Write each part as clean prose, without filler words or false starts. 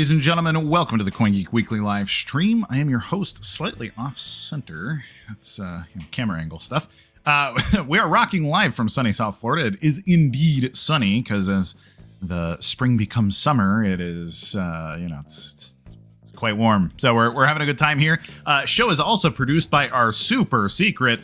ladies and gentlemen. Welcome to the CoinGeek Weekly Livestream. I am your host, slightly off-center. That's camera angle stuff. We are rocking live from sunny South Florida. It is indeed sunny, because as the spring becomes summer, it is, it's quite warm. So we're having a good time here. Show is also produced by our super secret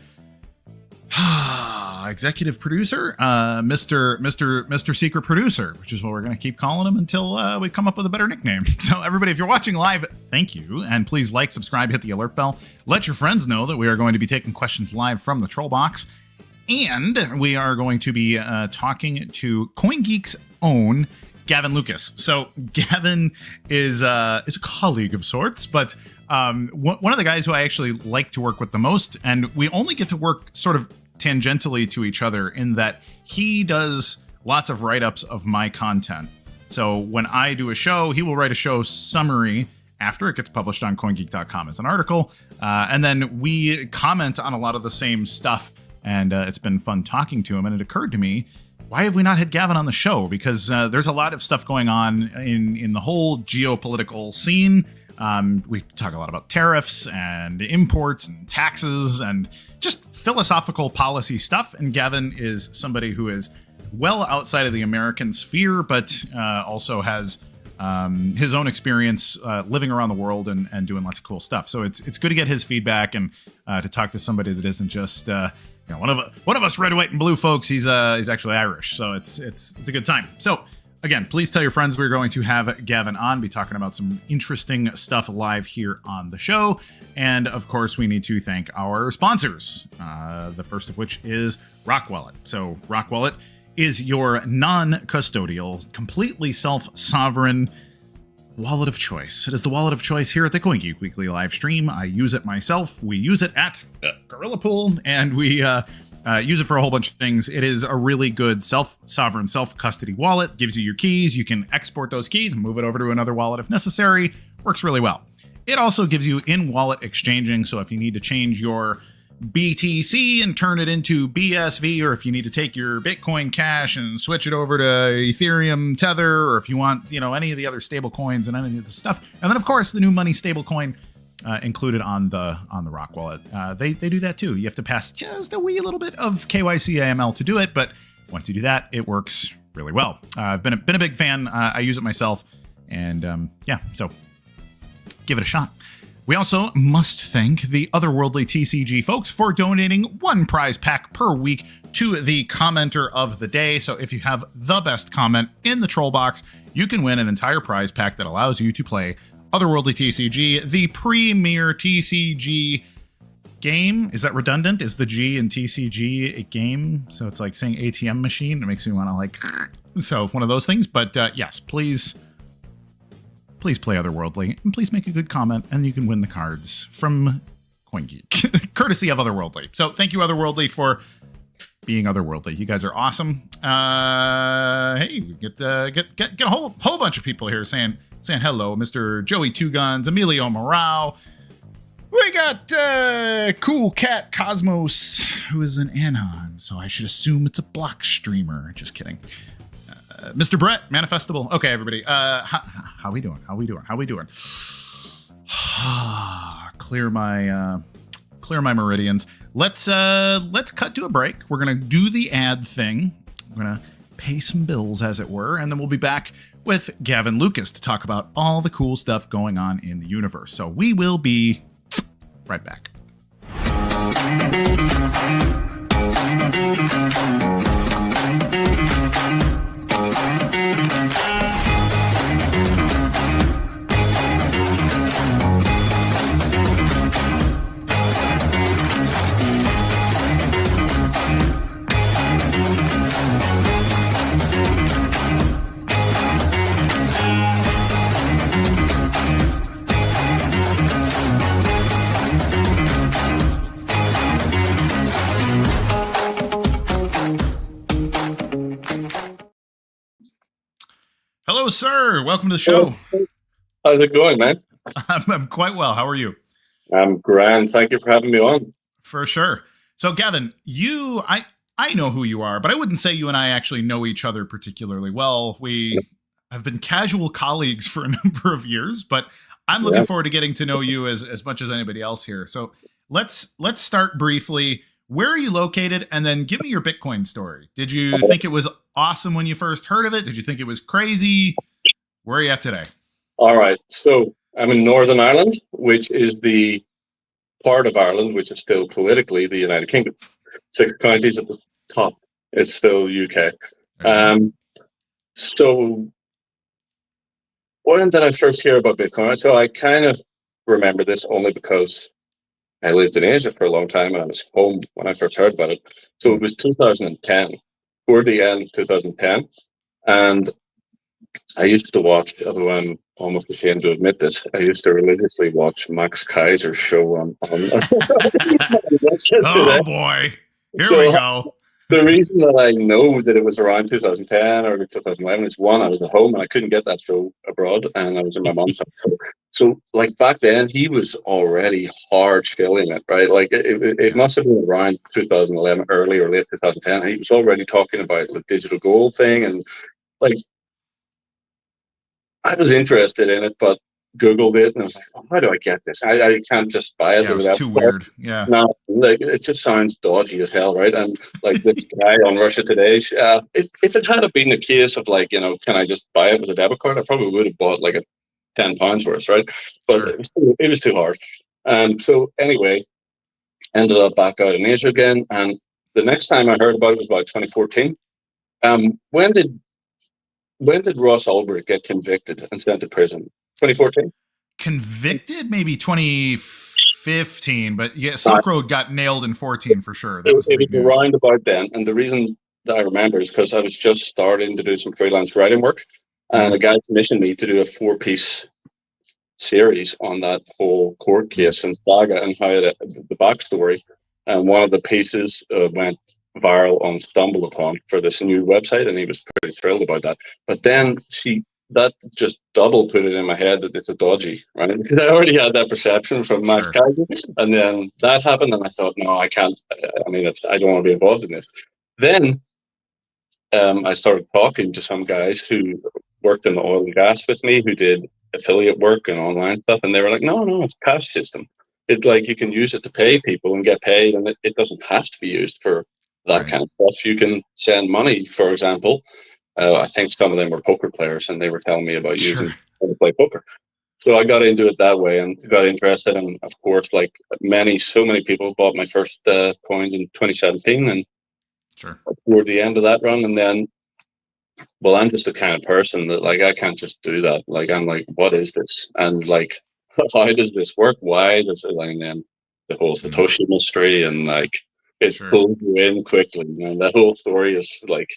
executive producer, Mr. Secret Producer, which is what we're going to keep calling him until we come up with a better nickname. So everybody, if you're watching live, thank you. And please like, subscribe, hit the alert bell. Let your friends know that we are going to be taking questions live from the troll box. And we are going to be talking to CoinGeek's own Gavin Lucas. So Gavin is a colleague of sorts, but one of the guys who I actually like to work with the most, and we only get to work sort of tangentially to each other in that he does lots of write-ups of my content. So when I do a show, he will write a show summary after it gets published on CoinGeek.com as an article, and then we comment on a lot of the same stuff, and it's been fun talking to him. And it occurred to me, why have we not had Gavin on the show? Because there's a lot of stuff going on in the whole geopolitical scene. We talk a lot about tariffs and imports and taxes and just philosophical policy stuff. And Gavin is somebody who is well outside of the American sphere, but also has his own experience living around the world and doing lots of cool stuff. So it's good to get his feedback and to talk to somebody that isn't just one of us red, white, and blue folks. He's actually Irish, so it's a good time. So again, please tell your friends we're going to have Gavin on, be talking about some interesting stuff live here on the show. And of course, we need to thank our sponsors, the first of which is Rock Wallet. So Rock Wallet is your non-custodial, completely self-sovereign wallet of choice. It is the wallet of choice here at the CoinGeek Weekly Livestream. I use it myself. We use it at Gorilla Pool, and we use it for a whole bunch of things. It is a really good self-sovereign, self-custody wallet. Gives you your keys. You can export those keys and move it over to another wallet if necessary. Works really well. It also gives you in-wallet exchanging, so if you need to change your BTC and turn it into BSV, or if you need to take your Bitcoin Cash and switch it over to Ethereum Tether, or if you want, any of the other stable coins and any of the stuff. And then, of course, the new money stable coin included on the Rock Wallet. They do that too. You have to pass just a wee little bit of KYC AML to do it, but once you do that, it works really well. I've been a big fan. I use it myself, and so give it a shot. We also must thank the Otherworldly TCG folks for donating one prize pack per week to the commenter of the day. So if you have the best comment in the troll box, you can win an entire prize pack that allows you to play Otherworldly TCG, the premier TCG game. Is that redundant? Is the G in TCG a game? So it's like saying ATM machine. It makes me want to so one of those things. But yes, please play Otherworldly, and please make a good comment, and you can win the cards from CoinGeek, courtesy of Otherworldly. So thank you, Otherworldly, for being Otherworldly. You guys are awesome. Hey, we get a whole bunch of people here saying hello. Mr. Joey Two Guns, Emilio Morao. We got Cool Cat Cosmos, who is an Anon, so I should assume it's a block streamer. Just kidding. Mr. Brett, Manifestable. Okay, everybody. How we doing? Clear my meridians. Let's cut to a break. We're gonna do the ad thing. We're gonna pay some bills, as it were, and then we'll be back with Gavin Lucas to talk about all the cool stuff going on in the universe. So we will be right back. Hello, sir. Welcome to the show. How's it going, man? I'm quite well. How are you? I'm grand. Thank you for having me on. For sure. So, Gavin, I know who you are, but I wouldn't say you and I actually know each other particularly well. We have been casual colleagues for a number of years, but I'm looking forward to getting to know you as much as anybody else here. So let's start briefly. Where are you located? And then give me your Bitcoin story. Did you think it was awesome when you first heard of it? Did you think it was crazy? Where are you at today? All right. So I'm in Northern Ireland, which is the part of Ireland which is still politically the United Kingdom. 6 counties at the top. It's still UK. So when did I first hear about Bitcoin? So I kind of remember this only because I lived in Asia for a long time and I was home when I first heard about it. So it was 2010, toward the end of 2010. And I used to watch, although I'm almost ashamed to admit this, I used to religiously watch Max Kaiser's show on oh boy. Here we go. The reason that I know that it was around 2010 or 2011 is one, I was at home and I couldn't get that show abroad and I was in my mom's house. So like back then, he was already hard selling it, right? Like it must have been around 2011, early or late 2010. He was already talking about the digital gold thing. And like, I was interested in it, but Googled it and I was like, oh, how do I get this? I can't just buy it. Yeah, it was too weird. Yeah. No, like it just sounds dodgy as hell, right? And like this guy on Russia Today, if it had been the case of like, you know, can I just buy it with a debit card? I probably would have bought like a £10 worth, right? But it was too hard. So anyway, ended up back out in Asia again. And the next time I heard about it was about 2014. When did Ross Ulbricht get convicted and sent to prison? 2014? Convicted? Maybe 2015, but yeah, Silk Road got nailed in 14 for sure. That was the big news. Around about then. And the reason that I remember is because I was just starting to do some freelance writing work. And a guy commissioned me to do a 4-piece series on that whole court case and saga and how the backstory. And one of the pieces went viral on StumbleUpon for this new website, and he was pretty thrilled about that. But then, that just double put it in my head that it's a dodgy, right? Because I already had that perception from Max Kaiser, and then that happened, and I thought, no, I can't. I mean, I don't want to be involved in this. Then I started talking to some guys who worked in the oil and gas with me, who did affiliate work and online stuff, and they were like, no, it's a cash system. It's like you can use it to pay people and get paid, and it doesn't have to be used for that kind of stuff. You can send money, for example. I think some of them were poker players, and they were telling me about using it to play poker. So I got into it that way and got interested. And of course, like so many people bought my first coin in 2017, and toward the end of that run. And then, well, I'm just the kind of person that like I can't just do that. Like I'm like, what is this? And like, how does this work? Why does it? And then the whole Satoshi mystery, and like it pulls you in quickly. And that whole story is like.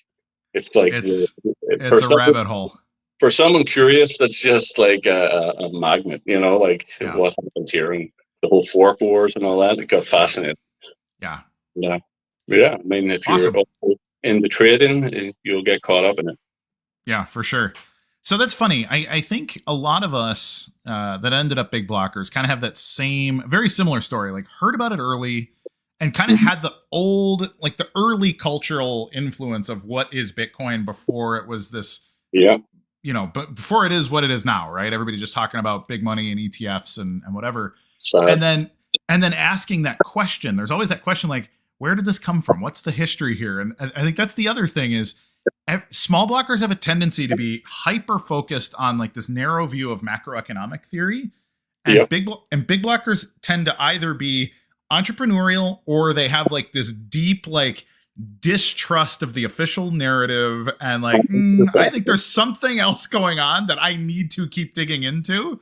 It's like it's a rabbit hole. For someone curious, that's just like a magnet, you know, like what happened here and the whole fork wars and all that. It got fascinating. Yeah. I mean, if you're into trading, you'll get caught up in it. Yeah, for sure. So that's funny. I think a lot of us that ended up big blockers kind of have that very similar story. Like heard about it early. And kind of had the early cultural influence of what is Bitcoin before it was this, but before it is what it is now, right? Everybody just talking about big money and ETFs and whatever. And then asking that question, there's always that question like, where did this come from? What's the history here? And I think that's the other thing is small blockers have a tendency to be hyper focused on like this narrow view of macroeconomic theory. And big blockers tend to either be entrepreneurial or they have like this deep like distrust of the official narrative and like I think there's something else going on that I need to keep digging into.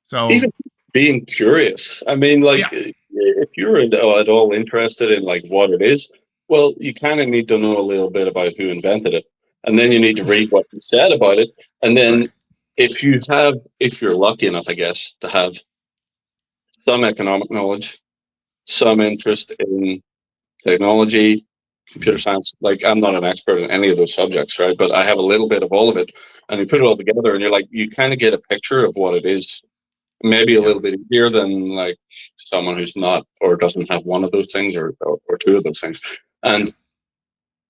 So even being curious, I mean, like if you're at all interested in like what it is, well, you kind of need to know a little bit about who invented it, and then you need to read what he said about it, and then if you're lucky enough, I guess, to have some economic knowledge, some interest in technology, computer science. Like I'm not an expert in any of those subjects, right? But I have a little bit of all of it, and you put it all together, and you kind of get a picture of what it is. Maybe a little bit easier than like someone who's not or doesn't have one of those things or two of those things. And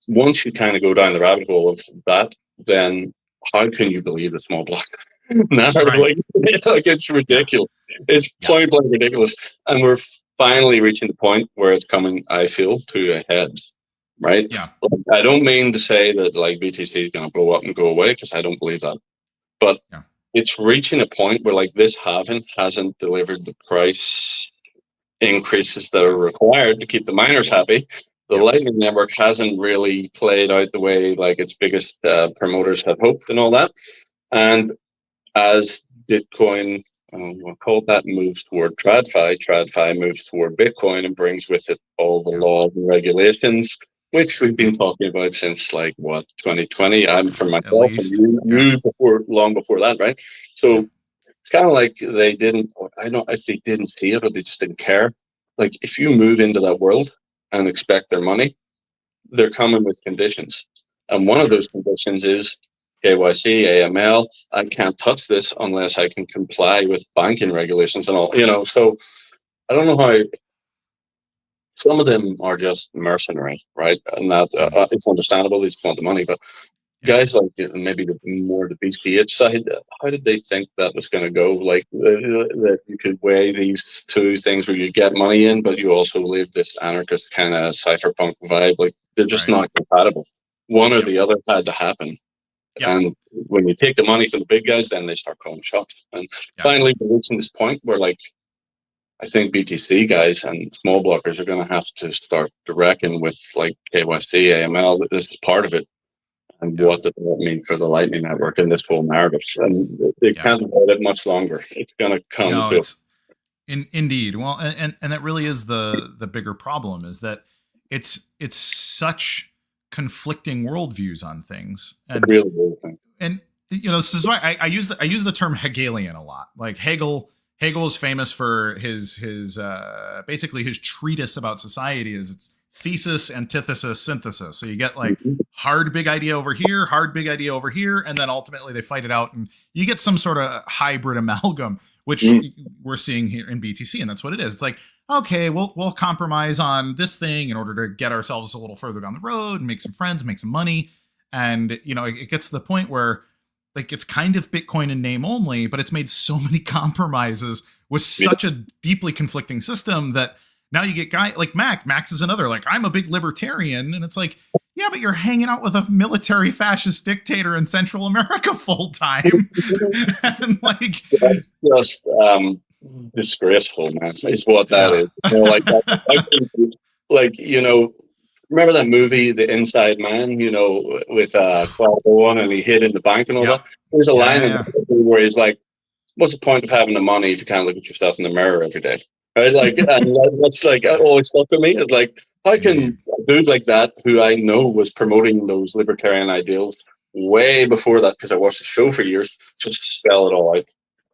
once you kind of go down the rabbit hole of that, then how can you believe the small block? No, Right. like it's Yeah. ridiculous. It's Yeah. point blank ridiculous. And we're finally reaching the point where it's coming, I feel, to a head, right? Yeah. Like, I don't mean to say that like BTC is going to blow up and go away, because I don't believe that. But Yeah. it's reaching a point where like this halving hasn't delivered the price increases that are required to keep the miners happy. The Yeah. Lightning Network hasn't really played out the way like its biggest promoters had hoped and all that. And as Bitcoin, we'll call it that, moves toward TradFi moves toward Bitcoin and brings with it all the Yeah. laws and regulations, which we've been talking about since like what 2020. I'm for At myself, and least. Yeah. you before, long before that, right? Yeah. So it's kind of like they didn't. I don't. If they didn't see it, or they just didn't care. Like if you move into that world and expect their money, they're coming with conditions, and one For of sure. those conditions is KYC, AML. I can't touch this unless I can comply with banking regulations and all. So I don't know how. Some of them are just mercenary, right? And that Mm. it's understandable. They just want the money, but Yeah. guys like maybe the BCH side, how did they think that was going to go? Like that you could weigh these two things where you get money in, but you also live this anarchist kind of cypherpunk vibe. Like they're just Right. not compatible. One or Yep. the other had to happen. Yep. And when you take the money from the big guys, then they start calling shots. And Yeah. finally, we're reaching this point where, like, I think BTC guys and small blockers are going to have to start to reckon with like KYC, AML. This is part of it, and Yeah. what does that mean for the Lightning Network and this whole narrative? And they Yeah. can't avoid it much longer. It's going to come No, to. it's indeed. Well, and that really is the bigger problem, is that it's such conflicting worldviews on things, A really thing. and this is why I use the term Hegelian a lot. Like Hegel is famous for his basically his treatise about society is its thesis, antithesis, synthesis. So you get like hard big idea over here, hard big idea over here, and then ultimately they fight it out, and you get some sort of hybrid amalgam, which we're seeing here in BTC, and that's what it is. It's like, okay, we'll compromise on this thing in order to get ourselves a little further down the road and make some friends, make some money, and it gets to the point where like it's kind of Bitcoin in name only, but it's made so many compromises with such a deeply conflicting system that now you get guy like Max is another, like, I'm a big libertarian, and it's like, yeah, but you're hanging out with a military fascist dictator in Central America full time. And like That's just disgraceful, man. Is what that yeah. is. Like that, like remember that movie, The Inside Man? With Clive Owen, and he hid in the bank and all Yep. that. There's a line in Yeah. the movie where he's like, "What's the point of having the money if you can't look at yourself in the mirror every day?" Right? Like, and that's like always stuck with me. It's like, how can Indeed. a dude like that, who I know was promoting those libertarian ideals way before that, because I watched the show for years, just spell it all out?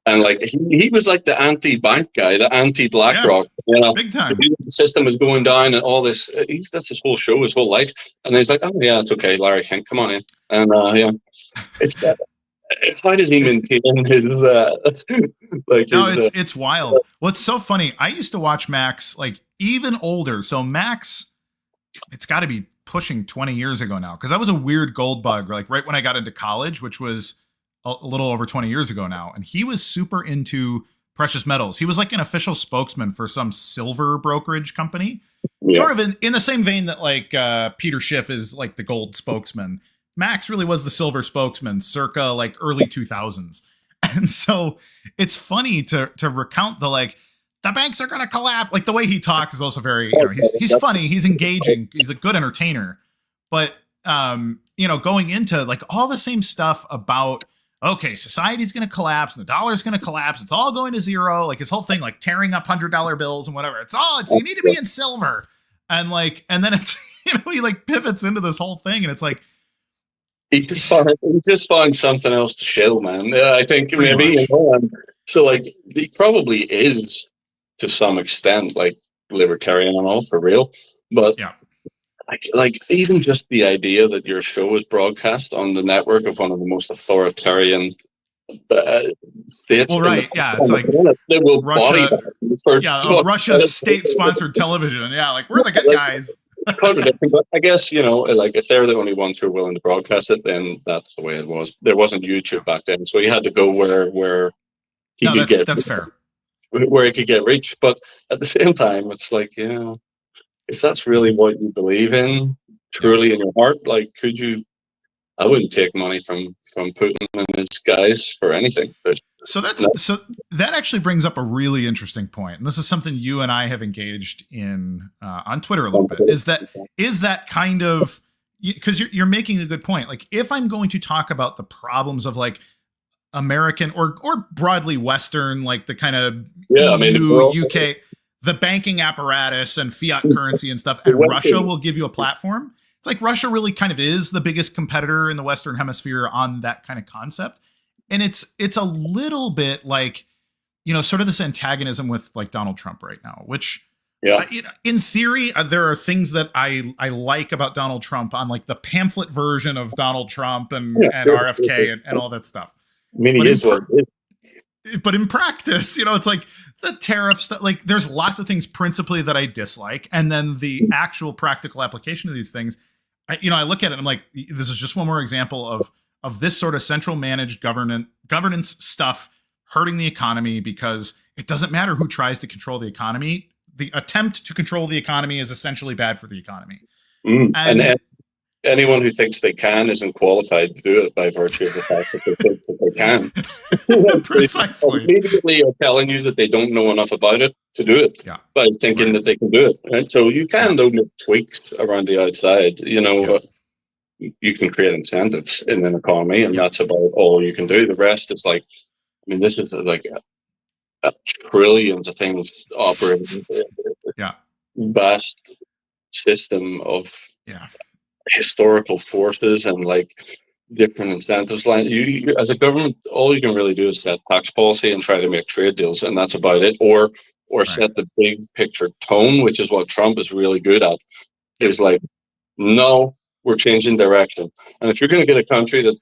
And like he was like the anti-bank guy, the Yeah. anti-BlackRock. Big time. The system was going down and all this. That's his whole show, his whole life. And he's like, "Oh yeah, it's okay, Larry Fink, come on in." And yeah, it's how does he It's maintain his like no, his? it's wild. Well, it's so funny. I used to watch Max like even older. So Max, it's got to be pushing 20 years ago now, because I was a weird gold bug like right when I got into college, which was a little over 20 years ago now, and he was super into precious metals. He was like an official spokesman for some silver brokerage company, sort of in the same vein that like Peter Schiff is like the gold spokesman. Max really was the silver spokesman circa like early 2000s. And so it's funny to recount the like the banks are going to collapse. Like the way he talks is also very, he's funny, he's engaging, he's a good entertainer. But going into like all the same stuff about, okay, society's going to collapse and the dollar's going to collapse, it's all going to zero, like his whole thing, like tearing up $100 bills and whatever, you need to be in silver. And like, and then it's, he like pivots into this whole thing, and it's like, he just found something else to shill, man. I think maybe so like he probably is to some extent like libertarian and all for real, but yeah. Like even just the idea that your show is broadcast on the network of one of the most authoritarian states. Well, right, yeah, it's like they will Russia. body Russia's state-sponsored television. Yeah, like we're the good guys. contradicting, but I guess, like if they're the only ones who are willing to broadcast it, then that's the way it was. There wasn't YouTube back then, so he had to go where he No, could get that's fair. where he could get reach. But at the same time, it's like, if that's really what you believe in, truly in your heart, like, could you? I wouldn't take money from Putin and his guys for anything. But so that actually brings up a really interesting point, and this is something you and I have engaged in on Twitter a little bit. Is that kind of, because you're making a good point. Like, if I'm going to talk about the problems of like American or broadly Western, like the kind of EU, UK, the banking apparatus and fiat currency and stuff, and Russia will give you a platform. It's like Russia really kind of is the biggest competitor in the Western Hemisphere on that kind of concept. And it's a little bit like, sort of this antagonism with like Donald Trump right now, which in theory, there are things that I like about Donald Trump on like the pamphlet version of Donald Trump and RFK and all that stuff. I mean, but in practice, it's like the tariff stuff, like there's lots of things principally that I dislike. And then the actual practical application of these things, I look at it and I'm like, this is just one more example of this sort of central managed governance stuff hurting the economy, because it doesn't matter who tries to control the economy. The attempt to control the economy is essentially bad for the economy. And anyone who thinks they can isn't qualified to do it by virtue of the fact that they think that they can. Precisely. They immediately are telling you that they don't know enough about it to do it by thinking that they can do it. Right? So you can though make tweaks around the outside. You can create incentives in an economy, and that's about all you can do. The rest is like, this is like trillions of things operating. Vast system of historical forces and like different incentives. Like you as a government, all you can really do is set tax policy and try to make trade deals, and that's about it. Or set the big picture tone, which is what Trump is really good at. Is like, no, we're changing direction. And if you're going to get a country to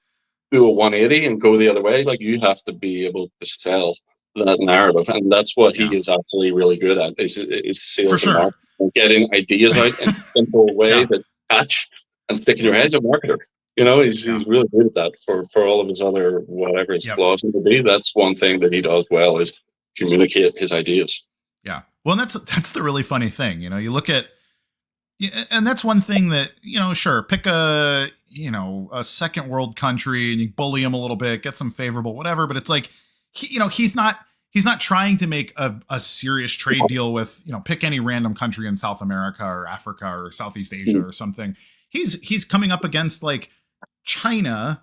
do a 180 and go the other way, like, you have to be able to sell that narrative, and that's what he is actually really good at. Is sales and getting ideas out in a simple way that catch and stick in your head. As a marketer, he's really good at that. For all of his other whatever his flaws may be, that's one thing that he does well, is communicate his ideas. Yeah, well, that's the really funny thing. You look at. And that's one thing that, sure, pick a second world country and you bully him a little bit, get some favorable, whatever. But it's like, he's not trying to make a serious trade deal with, pick any random country in South America or Africa or Southeast Asia or something. He's coming up against like China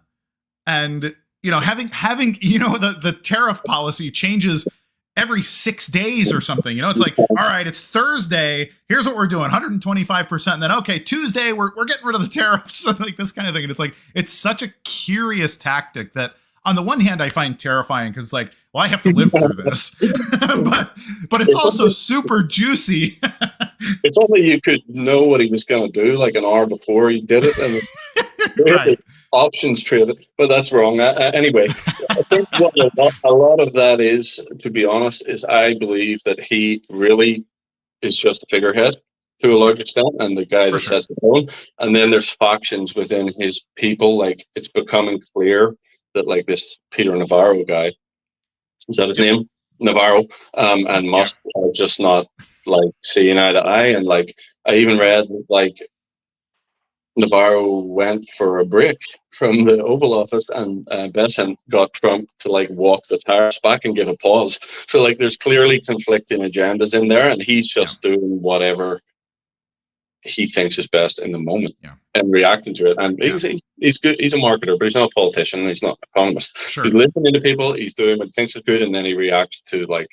and, having the tariff policy changes every 6 days or something. It's like, all right, it's Thursday, here's what we're doing, 125%, and then okay, Tuesday we're getting rid of the tariffs, like this kind of thing. And it's like, it's such a curious tactic that on the one hand I find terrifying, because it's like, well, I have to live through this. but it's also super juicy. It's only you could know what he was going to do like an hour before he did it, and right. Options traded, but that's wrong. Anyway, I think what a lot of that is, to be honest, is I believe that he really is just a figurehead to a large extent, and the guy that sets the tone. And then there's factions within his people. Like, it's becoming clear that like this Peter Navarro guy, is that his name? Navarro, and Musk are just not like seeing eye to eye. And like, I even read like Navarro went for a break from the Oval Office, and Besant got Trump to like walk the tariffs back and give a pause. So like, there's clearly conflicting agendas in there, and he's just doing whatever he thinks is best in the moment and reacting to it. And he's good. He's a marketer, but he's not a politician. He's not an economist. Sure. He's listening to people. He's doing what he thinks is good, and then he reacts to like,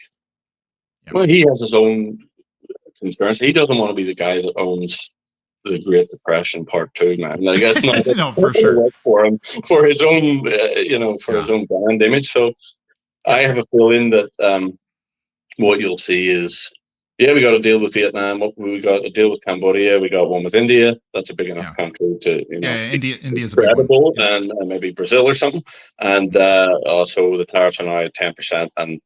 well, he has his own concerns. He doesn't want to be the guy that owns the Great Depression Part 2, man. Like, that's not no, for sure. For him, for his own, his own brand image. So I have a feeling that what you'll see is, we got a deal with Vietnam, we got a deal with Cambodia, we got one with India. That's a big enough country to, India's a big one. And maybe Brazil or something. And also the tariffs are now at 10% and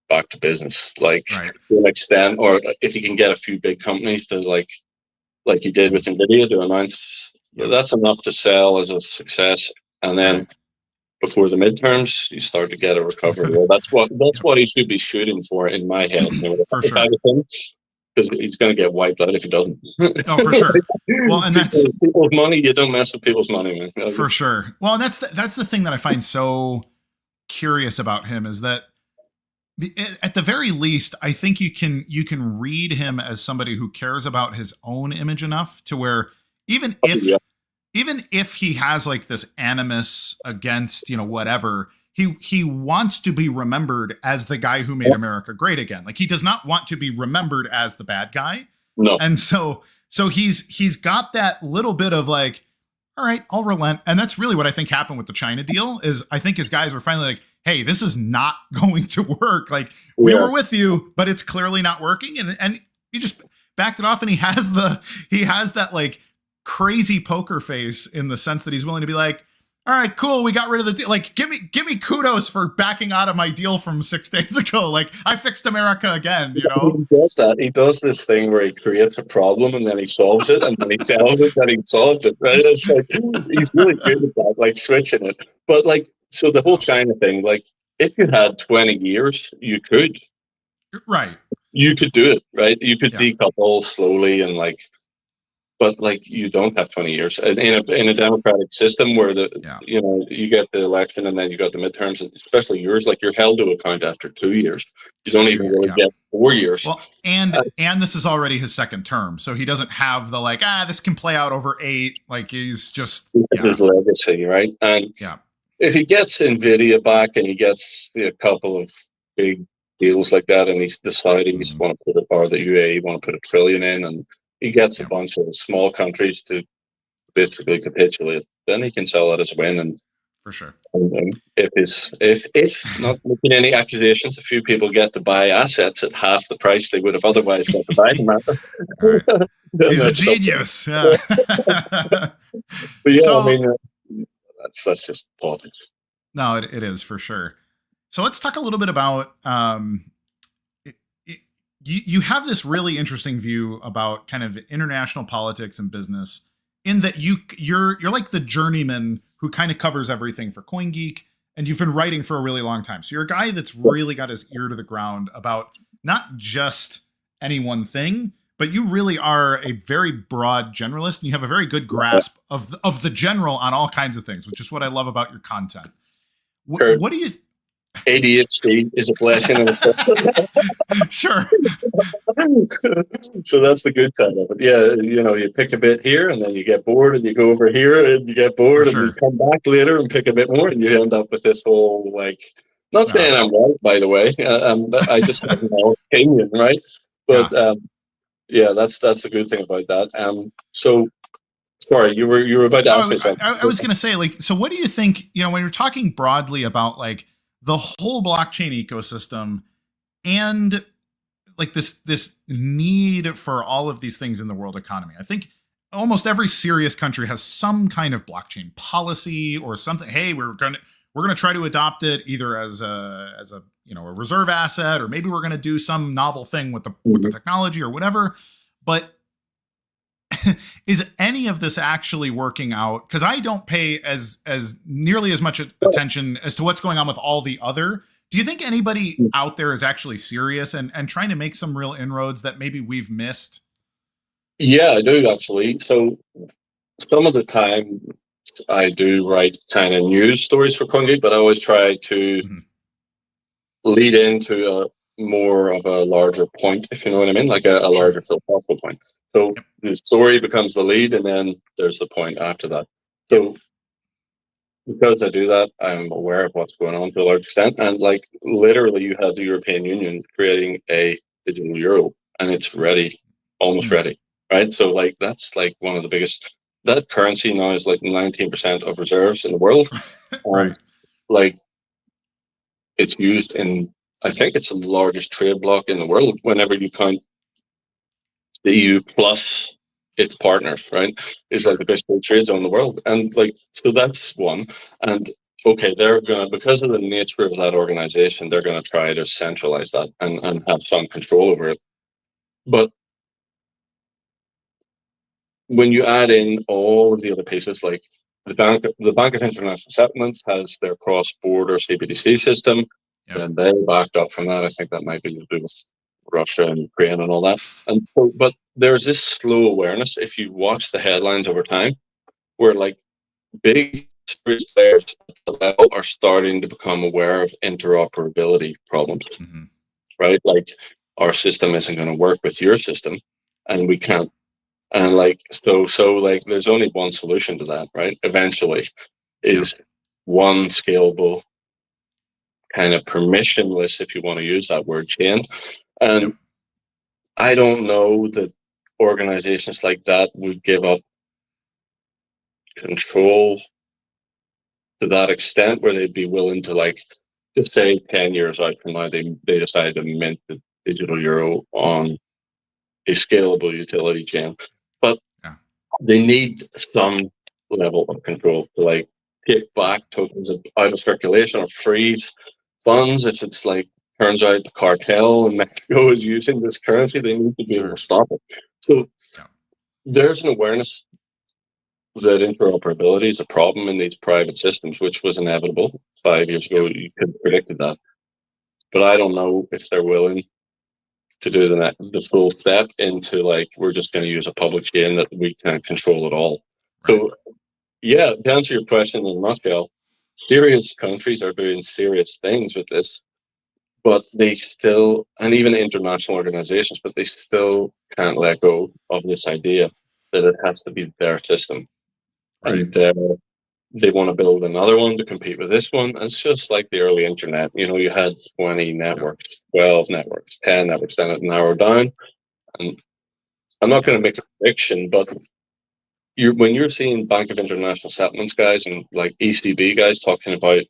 back to business. Like, to an extent, or if you can get a few big companies to like like he did with Nvidia to announce that's enough to sell as a success, and then before the midterms, you start to get a recovery. Well, that's what he should be shooting for in my head. For sure. Because he's going to get wiped out if he doesn't. Oh, for sure. Well, and that's people's money. You don't mess with people's money, man. For sure. Well, and that's the thing that I find so curious about him is that at the very least, I think you can read him as somebody who cares about his own image enough to where even if he has like this animus against, whatever, he wants to be remembered as the guy who made America great again. Like he does not want to be remembered as the bad guy. No. And so he's got that little bit of like, all right, I'll relent. And that's really what I think happened with the China deal is I think his guys were finally like, hey, this is not going to work. Like we were with you, but it's clearly not working. And he just backed it off, and he has that like crazy poker face in the sense that he's willing to be like, all right, cool, we got rid of the deal. Like, give me kudos for backing out of my deal from 6 days ago. Like, I fixed America again, He does that. He does this thing where he creates a problem and then he solves it, and then he tells it that he solved it, right? It's like, he's really good at that, like switching it. But like, so the whole China thing, like, if you had 20 years, you could. Right. You could do it, right? You could decouple slowly and like, but like you don't have 20 years in a democratic system where you get the election and then you got the midterms, especially yours, like you're held to account after 2 years. You don't even really get 4 years. Well, and this is already his second term, so he doesn't have the like, this can play out over 8. Like he's just his legacy, right? And if he gets Nvidia back and he gets a couple of big deals like that, and he's deciding he's want to put the UAE want to put $1 trillion in, and he gets a bunch of small countries to basically capitulate, then he can sell it as a win. And for sure, if not making any accusations, a few people get to buy assets at half the price they would have otherwise got to buy them at. Right. He's a genius. Yeah. But I mean, that's just politics. No, it is for sure. So let's talk a little bit about. You have this really interesting view about kind of international politics and business, in that you're like the journeyman who kind of covers everything for CoinGeek, and you've been writing for a really long time. So you're a guy that's really got his ear to the ground about not just any one thing, but you really are a very broad generalist, and you have a very good grasp of the general on all kinds of things, which is what I love about your content. What do you? ADHD is a blessing. Sure. So that's the good side of it. Yeah, you pick a bit here, and then you get bored, and you go over here, and you get bored, and you come back later and pick a bit more, and you end up with this whole like. Not saying I'm right, by the way. I just have my opinion, right? But that's the good thing about that. So. Sorry, you were about to ask me something. I was going to say, like, so what do you think, when you're talking broadly about like the whole blockchain ecosystem and like this need for all of these things in the world economy? I think almost every serious country has some kind of blockchain policy or something. Hey, we're going to try to adopt it either as a a reserve asset, or maybe we're going to do some novel thing with the technology or whatever. But is any of this actually working out? Because I don't pay as nearly as much attention as to what's going on with all the other. Do you think anybody out there is actually serious and trying to make some real inroads that maybe we've missed? Yeah, I do actually. So some of the time I do write kind of news stories for CoinGeek, but I always try to lead into more of a larger point, if you know what I mean, like a larger philosophical point. So the story becomes the lead, and then there's the point after that. So because I do that, I'm aware of what's going on to a large extent. And like literally, you have the European Union creating a digital euro, and it's ready, almost ready, right? So like that's like one of the biggest. That currency now is like 19% of reserves in the world, and like it's used in. I think it's the largest trade bloc in the world whenever you count the EU plus its partners, right? It's like the best trade zone in the world. And like, so that's one. And okay, they're going to, because of the nature of that organization, they're going to try to centralize that and have some control over it. But when you add in all of the other pieces, like the Bank of International Settlements has their cross-border CBDC system, Yep. and they backed up from that. I think that might be to do with Russia and Ukraine and all that. And so, but there's this slow awareness if you watch the headlines over time, where like big players at the level are starting to become aware of interoperability problems, right? Like our system isn't going to work with your system, and we can't. And like so like there's only one solution to that, right? Eventually, is one scalable kind of permissionless, if you want to use that word, chain. And I don't know that organizations like that would give up control to that extent where they'd be willing to, like, just say 10 years out from now they decide to mint the digital euro on a scalable utility chain. But they need some level of control to, like, take back tokens out of circulation or freeze funds. If it's like, turns out the cartel in Mexico is using this currency, they need to be able to stop it. So there's an awareness that interoperability is a problem in these private systems, which was inevitable 5 years ago. You could have predicted that. But I don't know if they're willing to do the full step into, like, we're just going to use a public chain that we can't control at all. So, yeah, to answer your question in a nutshell, serious countries are doing serious things with this, but they still, and even international organizations, but they still can't let go of this idea that it has to be their system. And they want to build another one to compete with this one. It's just like the early internet. You know, you had 20 networks, 12 networks, 10 networks, then it narrowed down. And I'm not going to make a prediction, but when you're seeing Bank of International Settlements guys and like ECB guys talking about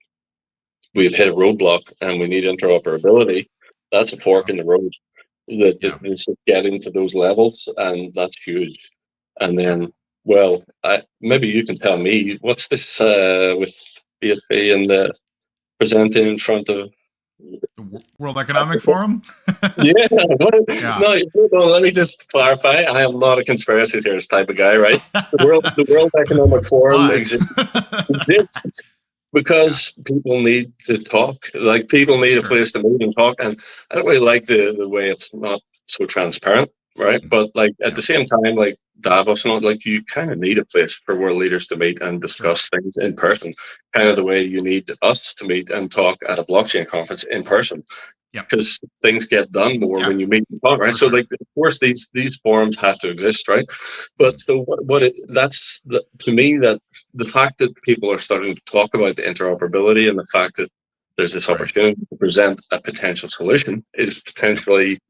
we've hit a roadblock and we need interoperability, that's a fork in the road. That is getting to those levels, and that's huge. And then, well, maybe you can tell me, what's this with BSP and presenting in front of the World Economic Forum? No, let me just clarify. I am not a conspiracy theorist type of guy, right? The World Economic Forum exists because people need to talk. Like, people need a place to meet and talk. And I don't really like the way it's not so transparent, right? But like at the same time, like Davos and all, like, you kind of need a place for world leaders to meet and discuss things in person, kind of the way you need us to meet and talk at a blockchain conference in person. Because things get done more when you meet and talk, right? So, like, of course, these forums have to exist, right? But so to me, that the fact that people are starting to talk about the interoperability and the fact that there's this opportunity to present a potential solution is potentially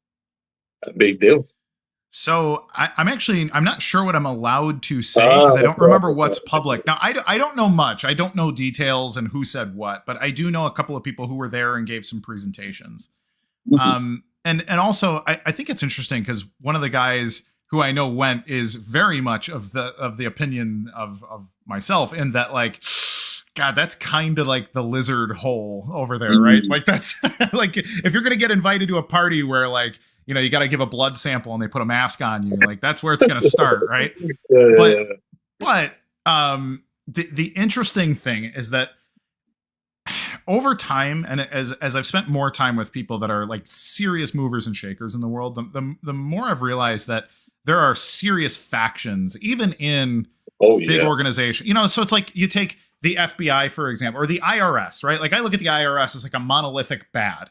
a big deal. So I'm not sure what I'm allowed to say because I don't remember what's public. Now, I don't know much. I don't know details and who said what, but I do know a couple of people who were there and gave some presentations. And also I think it's interesting because one of the guys who I know went is very much of the opinion of myself, in that, like, God, that's kind of like the lizard hole over there, right? Like, that's like, if you're going to get invited to a party where, like, you know, you got to give a blood sample and they put a mask on you, like, that's where it's going to start, right? But the interesting thing is that over time, and as I've spent more time with people that are like serious movers and shakers in the world, the more I've realized that there are serious factions, even in big organizations. You know, so it's like, you take the FBI, for example, or the IRS, right? Like, I look at the IRS as like a monolithic bad.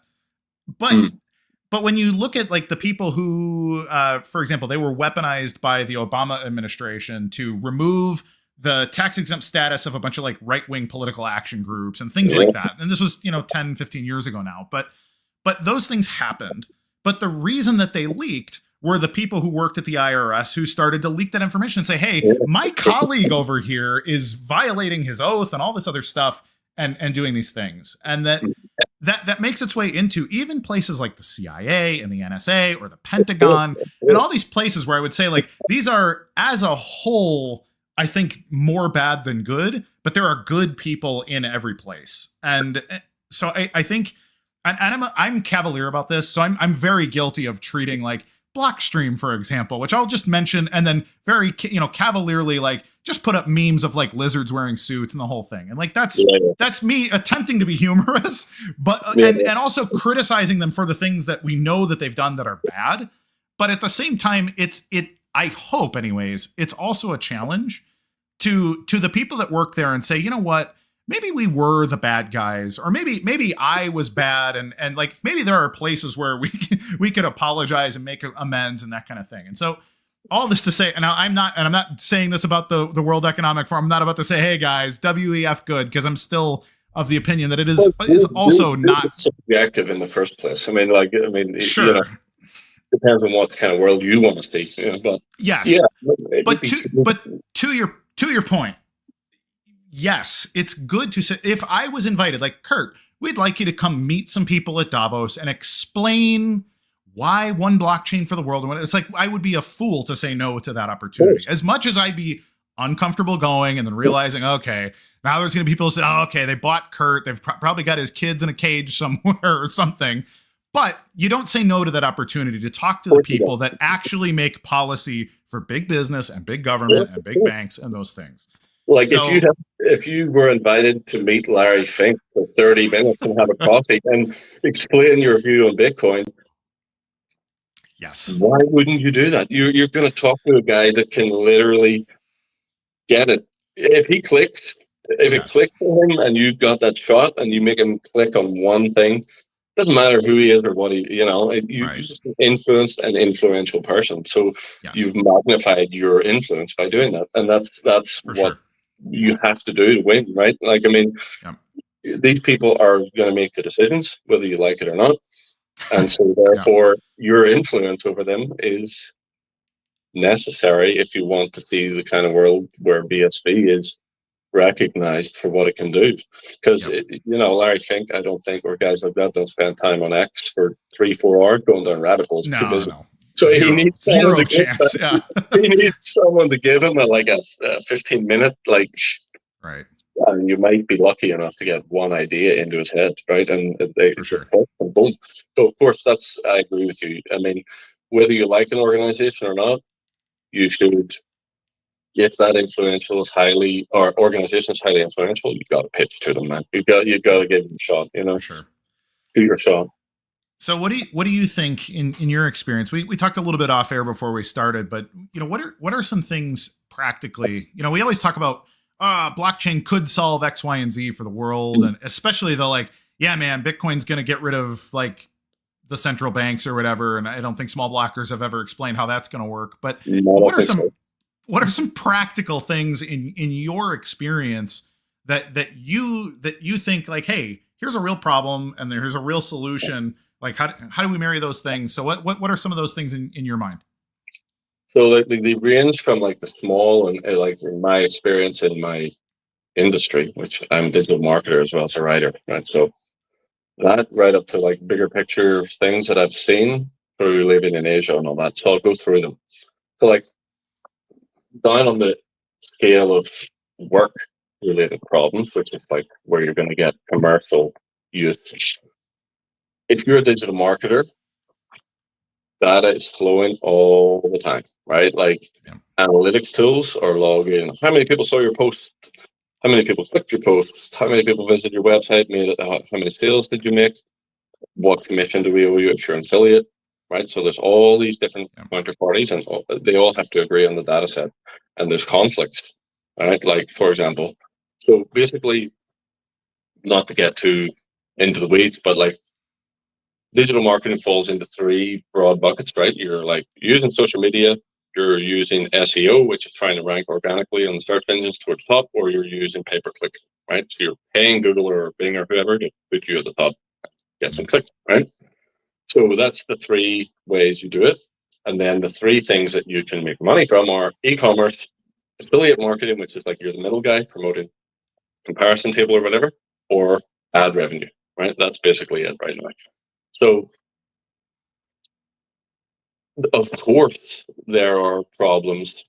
But when you look at, like, the people who, for example, they were weaponized by the Obama administration to remove the tax exempt status of a bunch of, like, right-wing political action groups and things like that. And this was, 10, 15 years ago now. But those things happened. But the reason that they leaked were the people who worked at the IRS who started to leak that information and say, hey, my colleague over here is violating his oath and all this other stuff and doing these things. And that makes its way into even places like the CIA and the NSA or the Pentagon and all these places where I would say, like, these are, as a whole, I think, more bad than good, but there are good people in every place. And so I think, and I'm cavalier about this, so I'm very guilty of treating, like, Blockstream, for example, which I'll just mention, and then very cavalierly like just put up memes of like lizards wearing suits and the whole thing, and like that's me attempting to be humorous, but and also criticizing them for the things that we know that they've done that are bad. But at the same time, I hope, anyways, it's also a challenge to the people that work there and say, you know what, maybe we were the bad guys, or maybe I was bad, and like maybe there are places where we could apologize and make amends and that kind of thing. And so all this to say, and I'm not saying this about the World Economic Forum. I'm not about to say, hey guys, WEF good, because I'm still of the opinion that it is also not subjective in the first place. I mean, sure. You know, depends on what kind of world you want to see. You know, but yes, yeah, but to your point, yes, it's good to say, if I was invited, like, Kurt, we'd like you to come meet some people at Davos and explain why one blockchain for the world. And it's like, I would be a fool to say no to that opportunity. As much as I'd be uncomfortable going and then realizing, okay, now there's going to be people who say, oh, okay, they bought Kurt. They've probably got his kids in a cage somewhere or something. But you don't say no to that opportunity to talk to the people that actually make policy for big business and big government and big banks and those things. Like, so, if you were invited to meet Larry Fink for 30 minutes and have a coffee and explain your view on Bitcoin, yes, why wouldn't you do that? You're going to talk to a guy that can literally get it. If it clicks for him and you got that shot and you make him click on one thing, doesn't matter who he is or what you're just an influenced and influential person. So you've magnified your influence by doing that. And that's what you have to do to win, right? Like, I mean, these people are going to make the decisions, whether you like it or not. And so therefore your influence over them is necessary if you want to see the kind of world where BSV is recognized for what it can do. Because Larry Fink, I don't think, or guys like that don't spend time on X for 3-4 hours going down rabbit holes. No. So he needs zero chance. He needs someone to give him a 15-minute right. And you might be lucky enough to get one idea into his head, right? And they and boom. So of course I agree with you. I mean, whether you like an organization or not, you should. If that organization is highly influential, you've got to pitch to them, man. You've got to give them a shot. Shoot your shot. So what do you think in your experience? We talked a little bit off air before we started, but what are some things practically? We always talk about blockchain could solve X, Y, and Z for the world, and especially Bitcoin's going to get rid of the central banks or whatever. And I don't think small blockers have ever explained how that's going to work. But what are some practical things in your experience that you think hey, here's a real problem and there's a real solution? Like, how do we marry those things? So what are some of those things in your mind? So they range from the small and in my experience in my industry, which I'm a digital marketer as well as a writer, right? So that right up to bigger picture things that I've seen through living in Asia and all that. So I'll go through them. So down on the scale of work related problems, which is where you're going to get commercial use. If you're a digital marketer, data is flowing all the time, right? Analytics tools are logging how many people saw your post, how many people clicked your post, how many people visited your website, how many sales did you make, what commission do we owe you if you're an affiliate, right? So there's all these different counterparties and they all have to agree on the data set, and there's conflicts, right? For example, so basically, not to get too into the weeds, but digital marketing falls into 3 broad buckets, right? You're using social media, you're using SEO, which is trying to rank organically on the search engines towards the top, or you're using pay-per-click, right? So you're paying Google or Bing or whoever to put you at the top, get some clicks, right? So that's the 3 ways you do it. And then the 3 things that you can make money from are e-commerce, affiliate marketing, which is you're the middle guy promoting comparison table or whatever, or ad revenue, right? That's basically it right now. So, of course, there are problems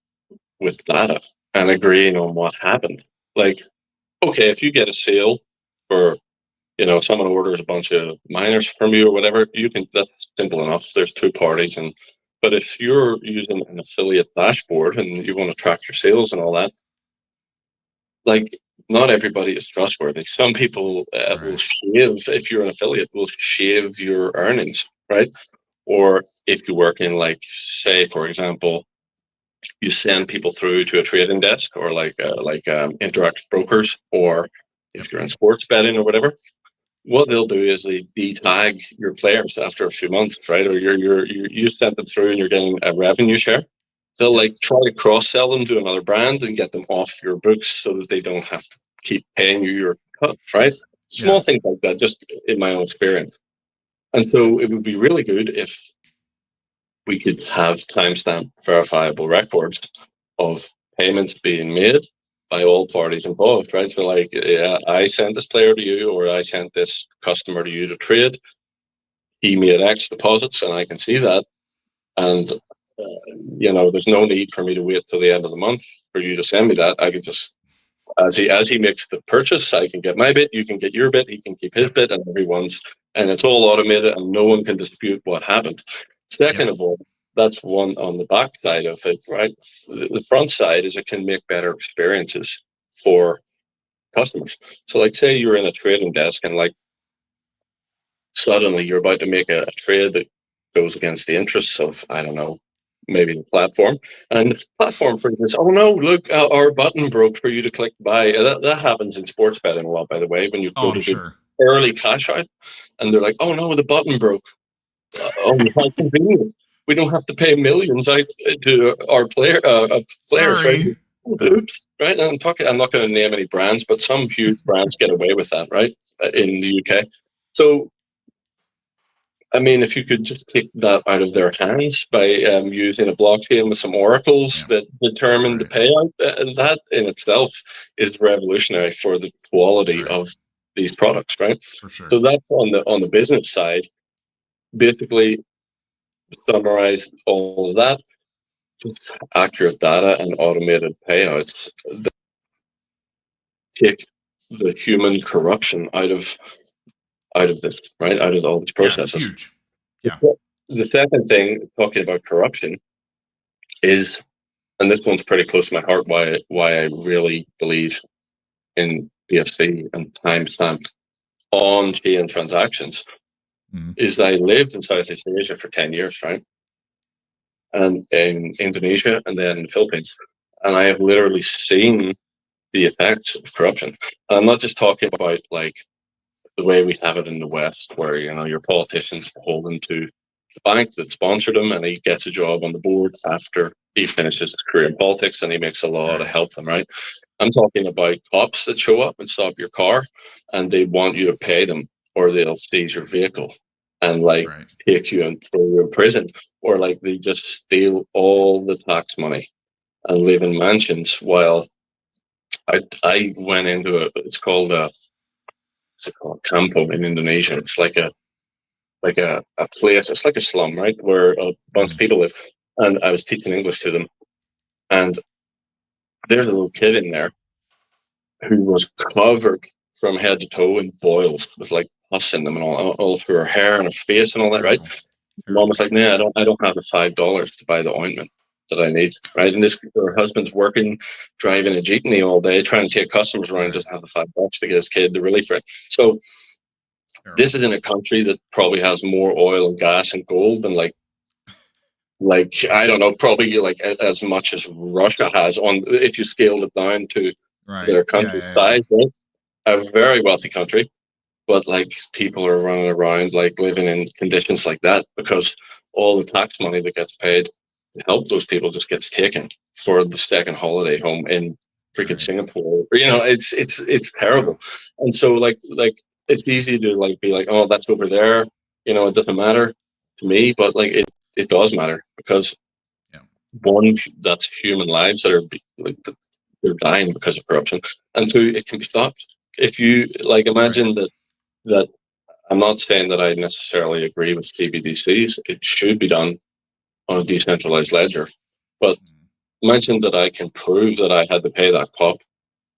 with data and agreeing on what happened. Okay, if you get a sale for, someone orders a bunch of miners from you or whatever, that's simple enough. There's 2 parties and But if you're using an affiliate dashboard and you want to track your sales and all that, like, not everybody is trustworthy. Some people will shave, if you're an affiliate, will shave your earnings, right? Or if you work in, like, say, for example, you send people through to a trading desk, or like interactive brokers, or if you're in sports betting or whatever, what they'll do is they de-tag your players after a few months, right? Or you sent them through and you're getting a revenue share. They'll like try to cross-sell them to another brand and get them off your books so that they don't have to keep paying you your cut, right? Small things like that, just in my own experience. And so it would be really good if we could have timestamp verifiable records of payments being made by all parties involved, right? So like, yeah, I sent this player to you, or I sent this customer to you to trade. He made X deposits, and I can see that. And, there's no need for me to wait till the end of the month for you to send me that. I can just, as he makes the purchase, I can get my bit, you can get your bit, he can keep his bit, and everyone's, and it's all automated, and no one can dispute what happened. Second of all, that's one on the back side of it, right? The front side is it can make better experiences for customers. So like, say you're in a trading desk and like suddenly you're about to make a trade that goes against the interests of, I don't know, maybe the platform, and the platform for this, oh no, look, our button broke for you to click buy. That happens in sports betting a lot, by the way, when you go to do early cash out and they're like, oh no, the button broke. Oh, how convenient. We don't have to pay millions out to our players, right? Oops, right? And I'm not going to name any brands, but some huge brands get away with that, right? In the UK. So, I mean, if you could just take that out of their hands by using a blockchain with some oracles that determine the payout, that in itself is revolutionary for the quality of these products, right? For sure. So that's on the business side. Basically, summarize all of that, just accurate data and automated payouts that take the human corruption out of this, right? Out of all these processes. Yeah, it's huge. Yeah. The second thing, talking about corruption, is, and this one's pretty close to my heart, why I really believe in BSV and timestamp on-chain transactions, is I lived in Southeast Asia for 10 years, right? And in Indonesia, and then in the Philippines. And I have literally seen the effects of corruption. And I'm not just talking about like the way we have it in the West, where, your politician's beholden to the bank that sponsored him, and he gets a job on the board after he finishes his career in politics, and he makes a law to help them, right? I'm talking about cops that show up and stop your car, and they want you to pay them, or they'll seize your vehicle and take you and throw you in prison, or like they just steal all the tax money and live in mansions. While I went into it's called Campo in Indonesia. It's like a place. It's like a slum, right, where a bunch of people live. And I was teaching English to them, and there's a little kid in there who was covered from head to toe in boils with like pus in them and all through her hair and her face and all that, right? Mom was like, "Nah, I don't have the $5 to buy the ointment that I need," right? And her husband's working, driving a jeepney all day, trying to take customers around, doesn't have the $5 to get his kid the relief for it. So this is in a country that probably has more oil and gas and gold than like I don't know, probably like as much as Russia has, on if you scaled it down to their country's size, right? A very wealthy country. But like people are running around like living in conditions like that because all the tax money that gets paid to help those people just gets taken for the second holiday home in freaking Singapore. It's terrible. And so like it's easy to like be like, oh, that's over there. It doesn't matter to me, but like it does matter, because one, that's human lives that are like they're dying because of corruption, and two, it can be stopped. If you like imagine that I'm not saying that I necessarily agree with CBDCs. It should be done on a decentralized ledger. But imagine that I can prove that I had to pay that cop,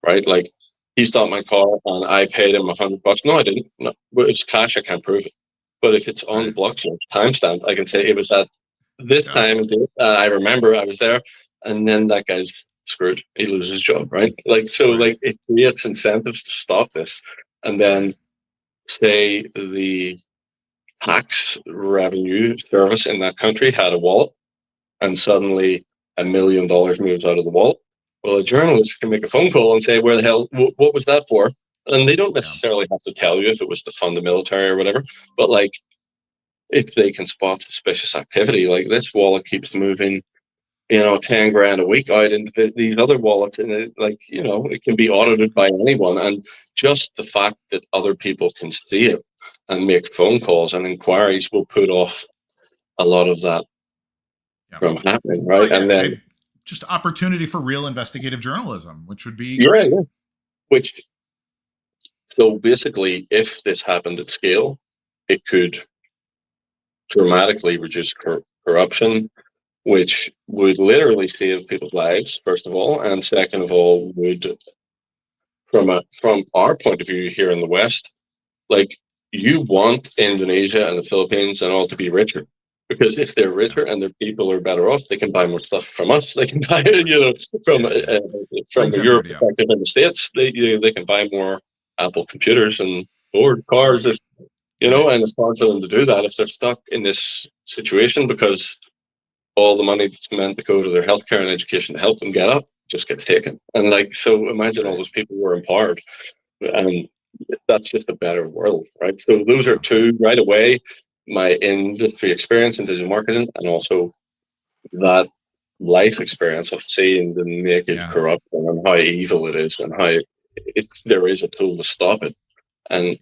right? Like he stopped my car and I paid him $100. No, I didn't. No, it's cash. I can't prove it. But if it's on the blockchain, timestamped, I can say it was at this time, I remember I was there, and then that guy's screwed. He loses his job, right? Like, so, like, it creates incentives to stop this. And then, say the tax revenue service in that country had a wallet, and suddenly $1 million moves out of the wallet. Well, a journalist can make a phone call and say, "Where the hell? What was that for?" And they don't necessarily have to tell you if it was to fund the military or whatever. But like, if they can spot suspicious activity, like this wallet keeps moving, 10 grand a week out into these other wallets, and it can be audited by anyone. And just the fact that other people can see it and make phone calls and inquiries will put off a lot of that from happening, right? And then just opportunity for real investigative journalism, which would be great. So basically, if this happened at scale, it could dramatically reduce corruption, which would literally save people's lives, first of all, and second of all, would, from our point of view here in the West, like, you want Indonesia and the Philippines and all to be richer, because if they're richer and their people are better off, they can buy more stuff from us. They can buy, from your perspective in the States, they can buy more Apple computers and Ford cars, and it's hard for them to do that if they're stuck in this situation, because all the money that's meant to go to their healthcare and education to help them get up just gets taken. And like, so imagine all those people who are empowered, and that's just a better world, right? So those are two right away: my industry experience in digital marketing, and also that life experience of seeing the naked corruption and how evil it is, and how there is a tool to stop it, and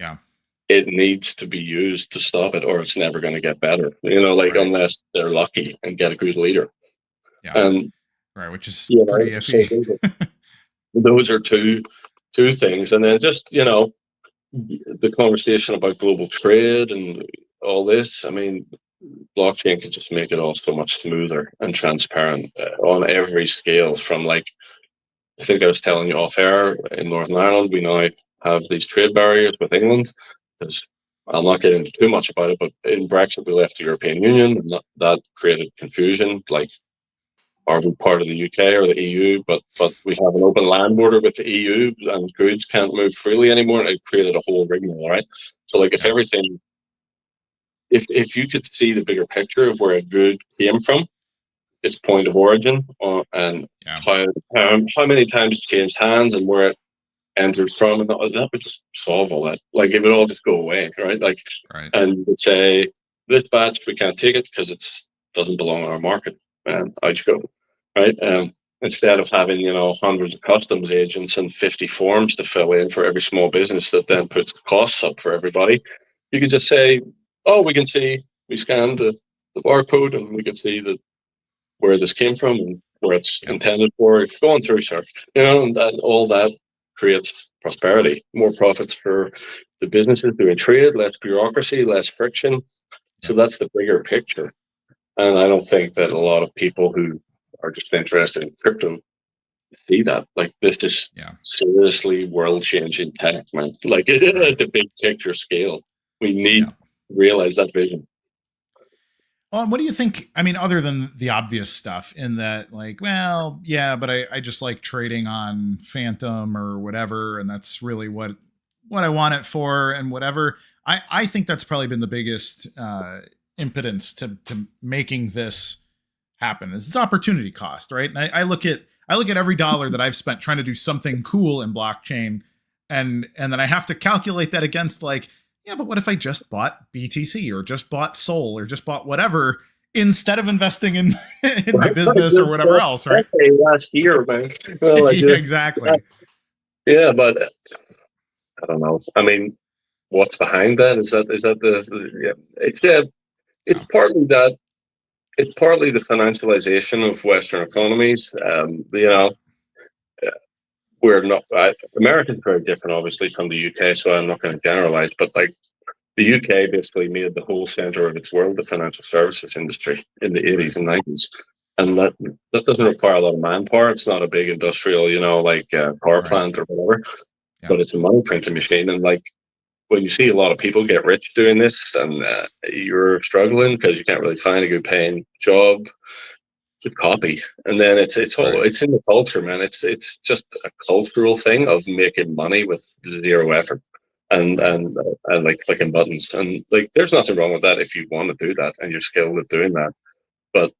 it needs to be used to stop it, or it's never going to get better. Unless they're lucky and get a good leader. Which is pretty iffy. So those are two things, and then just the conversation about global trade and all this. I mean, blockchain can just make it all so much smoother and transparent on every scale. From, like, I think I was telling you off air, in Northern Ireland, we now have these trade barriers with England, because I'll not get into too much about it, but in Brexit, we left the European Union, and that created confusion. Like, are we part of the UK or the EU? But we have an open land border with the EU, and goods can't move freely anymore. It created a whole rigmarole, right? So, like, if everything, if you could see the bigger picture of where a good came from, its point of origin, and how many times it changed hands, and where it entered from, and that would just solve all that. Like, it would all just go away, right? Like, and you would say, this batch, we can't take it because it doesn't belong in our market, and out you go, right? Instead of having, hundreds of customs agents and 50 forms to fill in for every small business that then puts the costs up for everybody, you could just say, oh, we scanned the barcode, and we can see that where this came from and where it's intended for. It's going through search, and all that creates prosperity, more profits for the businesses doing trade, less bureaucracy, less friction. So that's the bigger picture. And I don't think that a lot of people who are just interested in crypto see that. Like, this is seriously world-changing tech, man. Like, at the big picture scale, we need to realize that vision. Well, what do you think? I mean, other than the obvious stuff, in that, like, well, yeah, but I just like trading on Phantom or whatever, and that's really what I want it for, and whatever. I think that's probably been the biggest impedance to making this happen. Is opportunity cost, right? And I look at every dollar that I've spent trying to do something cool in blockchain, and then I have to calculate that against, like, yeah, but what if I just bought BTC or just bought Sol or just bought whatever instead of investing in my business or whatever else, right? Last year, man. Well, exactly. Yeah, but I don't know. I mean, what's behind that? Is that it's partly that. It's partly the financialization of Western economies. We're not. Americans are very different, obviously, from the UK, so I'm not going to generalize. But, like, the UK basically made the whole center of its world the financial services industry in the 80s and 90s, and that doesn't require a lot of manpower. It's not a big industrial, power plant or whatever, but it's a money printing machine. And, like, when you see a lot of people get rich doing this, and you're struggling because you can't really find a good paying job, just copy. And then it's Right. it's in the culture, man. It's just a cultural thing of making money with zero effort. And, Right. and like clicking buttons, and like there's nothing wrong with that if you want to do that and you're skilled at doing that, but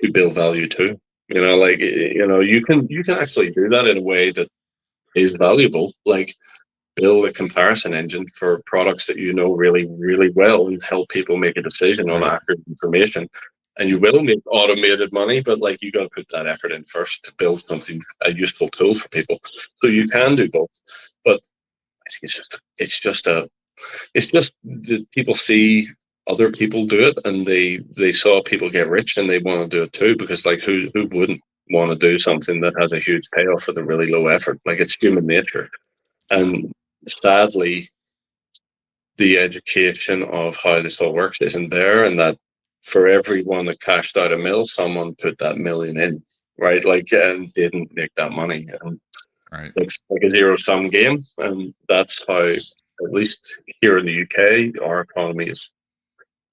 you build value too. Like you can actually do that in a way that is valuable. Like build a comparison engine for products that you know really, really well and help people make a decision on Right. accurate information. And you will make automated money, but like you got to put that effort in first to build something, a useful tool for people. So you can do both, but it's just that people see other people do it, and they saw people get rich and they want to do it too, because like who wouldn't want to do something that has a huge payoff with a really low effort? Like it's human nature. Yeah. And sadly, the education of how this all works isn't there, and that for everyone that cashed out a mill, someone put that million in, right? Like, and didn't make that money. And Right. it's like a zero sum game. And that's how, at least here in the UK, our economy is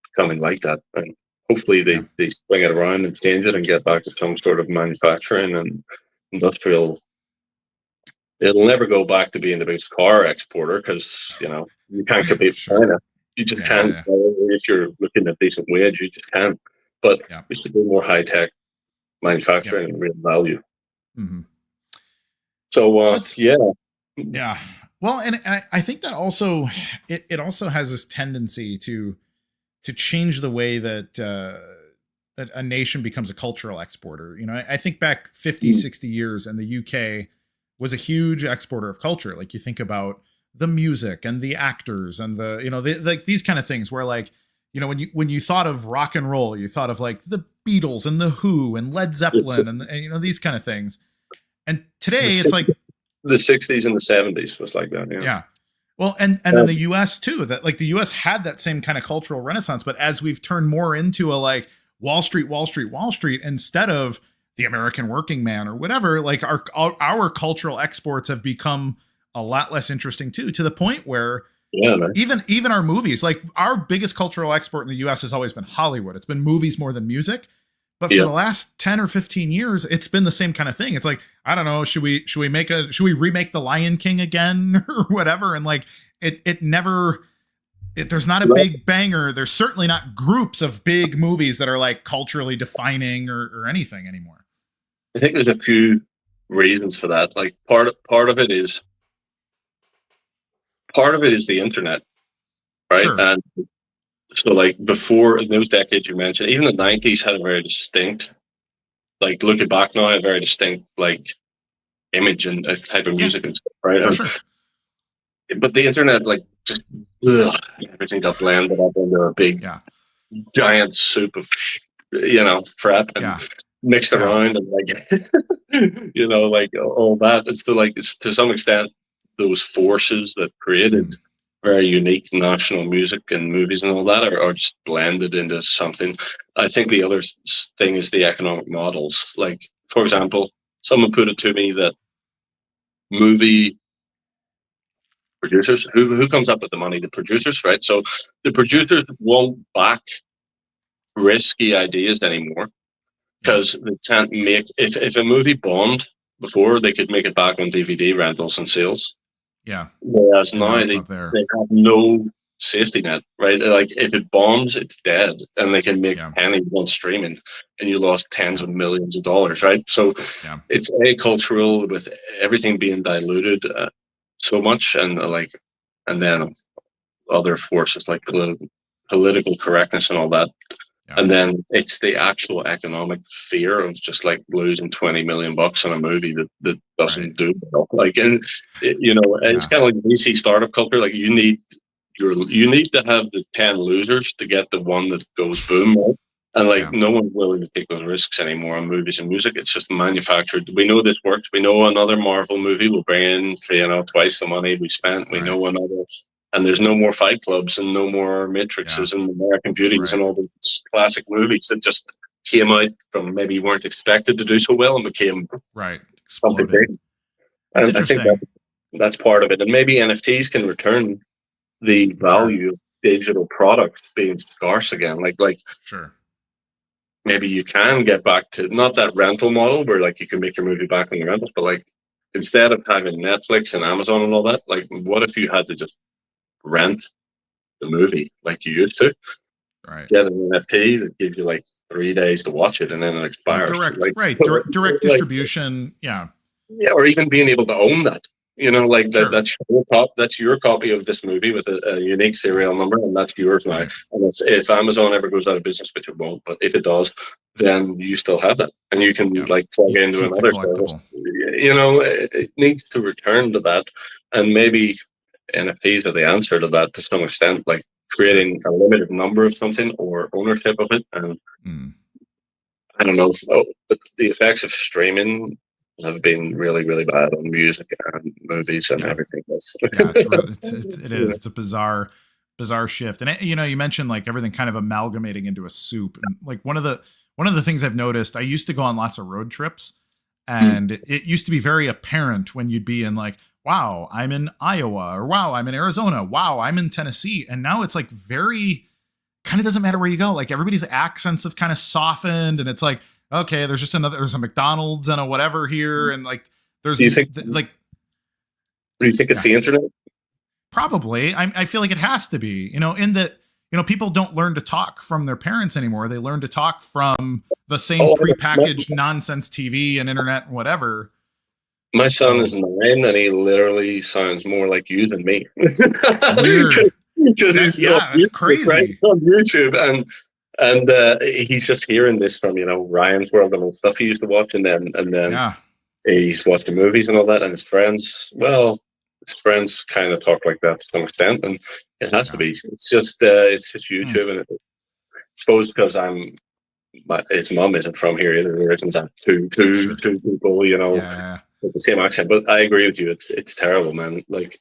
becoming like that. And hopefully Yeah. they swing it around and change it and get back to some sort of manufacturing and industrial. It'll never go back to being the biggest car exporter, because you can't compete with Sure. China. You just Yeah. can't. If you're looking at decent wage, you just can't. But Yeah. we should do more high tech manufacturing and real value. Mm-hmm. So yeah, Yeah. Well, and I think that also it also has this tendency to change the way that that a nation becomes a cultural exporter. I think back 50, 60 years, and the UK was a huge exporter of culture. Like you think about the music and the actors and like these kind of things where like, when you thought of rock and roll, you thought of like the Beatles and the Who and Led Zeppelin and these kind of things. And today it's like the 60s and the 70s was like that. yeah. Well, and then the US too, that like the US had that same kind of cultural renaissance, but as we've turned more into a like Wall Street, Wall Street, Wall Street, instead of the American working man or whatever, like our cultural exports have become a lot less interesting too, to the point where even our movies, like our biggest cultural export in the US has always been Hollywood. It's been movies more than music. But for the last 10 or 15 years, it's been the same kind of thing. It's like, I don't know, should we remake The Lion King again or whatever? And like it never there's not a big banger. There's certainly not groups of big movies that are like culturally defining or anything anymore. I think there's a few reasons for that. Like part of it is the internet, right? Sure. And so like before, in those decades you mentioned, even the 90s had a very distinct, like looking back now, a very distinct like image and a type of music and stuff, right? For sure. But the internet, like, just everything got blended up into a big giant soup of crap and mixed around and like like all that. It's to some extent those forces that created very unique national music and movies and all that are just blended into something. I think the other thing is the economic models. Like, for example, someone put it to me that movie producers, who comes up with the money? The producers, right? So the producers won't back risky ideas anymore because they can't make, if a movie bombed before, they could make it back on DVD rentals and sales. Yeah. Whereas now they have no safety net, right? Like if it bombs, it's dead, and they can make pennies on streaming, and you lost tens of millions of dollars, right? So it's cultural with everything being diluted so much, and then other forces like political correctness and all that. And then it's the actual economic fear of just like losing 20 million bucks on a movie that doesn't do well. Like, and it's kind of like VC startup culture. Like you need to have the 10 losers to get the one that goes boom. Right? And like no one's willing to take those risks anymore on movies and music. It's just manufactured. We know this works. We know another Marvel movie will bring in twice the money we spent. We know another. And there's no more Fight Clubs and no more Matrixes and American Beauties and all those classic movies that just came out from maybe weren't expected to do so well and became something big. That's interesting. that's part of it. And maybe NFTs can return the value of digital products being scarce again. Like Sure. maybe you can get back to not that rental model where like you can make your movie back on the rentals, but like instead of having Netflix and Amazon and all that, like what if you had to just rent the movie like you used to? Right. Get an NFT that gives you like 3 days to watch it and then it expires. Direct distribution. Yeah. Yeah, or even being able to own that. Like Sure. that's your copy of this movie with a unique serial number, and that's yours now. Right. And if Amazon ever goes out of business, which it won't, but if it does, then you still have that, and you can like plug into another service. It needs to return to that, and maybe NFTs are the answer to that to some extent, like creating a limited number of something or ownership of it. And I don't know, but the effects of streaming have been really, really bad on music and movies and everything else. It's a bizarre shift. And you mentioned like everything kind of amalgamating into a soup. And like one of the things I've noticed, I used to go on lots of road trips, and it used to be very apparent when you'd be in like, wow, I'm in Iowa, or wow, I'm in Arizona, wow, I'm in Tennessee. And now it's like very kind of doesn't matter where you go. Like everybody's accents have kind of softened, and it's like, okay, there's a McDonald's and a whatever here, and like there's do you think it's the internet? Probably. I feel like it has to be, in that, people don't learn to talk from their parents anymore. They learn to talk from the same prepackaged nonsense TV and internet and whatever. My son is 9 and he literally sounds more like you than me. Weird. Because it's crazy. Right, on YouTube, and he's just hearing this from Ryan's World and stuff he used to watch, and then he's watching movies and all that, and his friends kind of talk like that to some extent, and it has to be. It's just YouTube, and I suppose because his mom isn't from here either. There isn't that two people, with the same accent. But I agree with you. It's terrible, man. Like.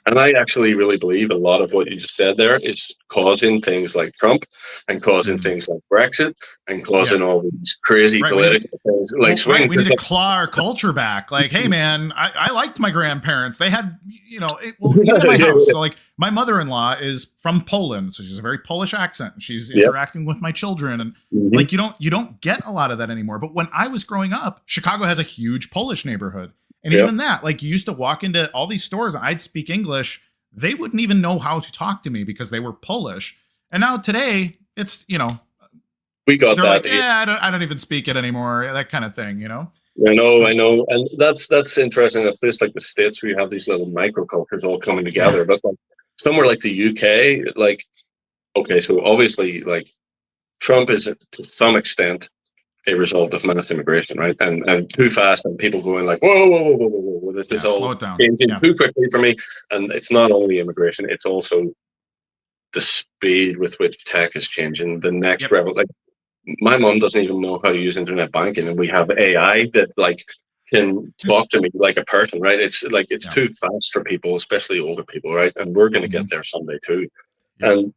And I actually really believe a lot of what you just said there is causing things like Trump and causing things like Brexit and causing all these crazy political things like swing. We need to claw our culture back. Like, hey, man, I liked my grandparents. They had, even at my house. So like my mother-in-law is from Poland. So she's a very Polish accent. And she's interacting with my children. And like, you don't get a lot of that anymore. But when I was growing up, Chicago has a huge Polish neighborhood. And even that, like you used to walk into all these stores and I'd speak English. They wouldn't even know how to talk to me because they were Polish. And now today it's, we got that. Like, I don't even speak it anymore. That kind of thing, I know. And that's interesting. A place like the States where you have these little microcultures all coming together. But like somewhere like the UK, like, okay, so obviously like Trump is to some extent a result of mass immigration, right? And too fast, and people going like, whoa, this is all changing too quickly for me. And it's not only immigration; it's also the speed with which tech is changing. The next level, like my mom doesn't even know how to use internet banking, and we have AI that like can talk to me like a person, right? It's like it's too fast for people, especially older people, right? And we're going to get there someday too. And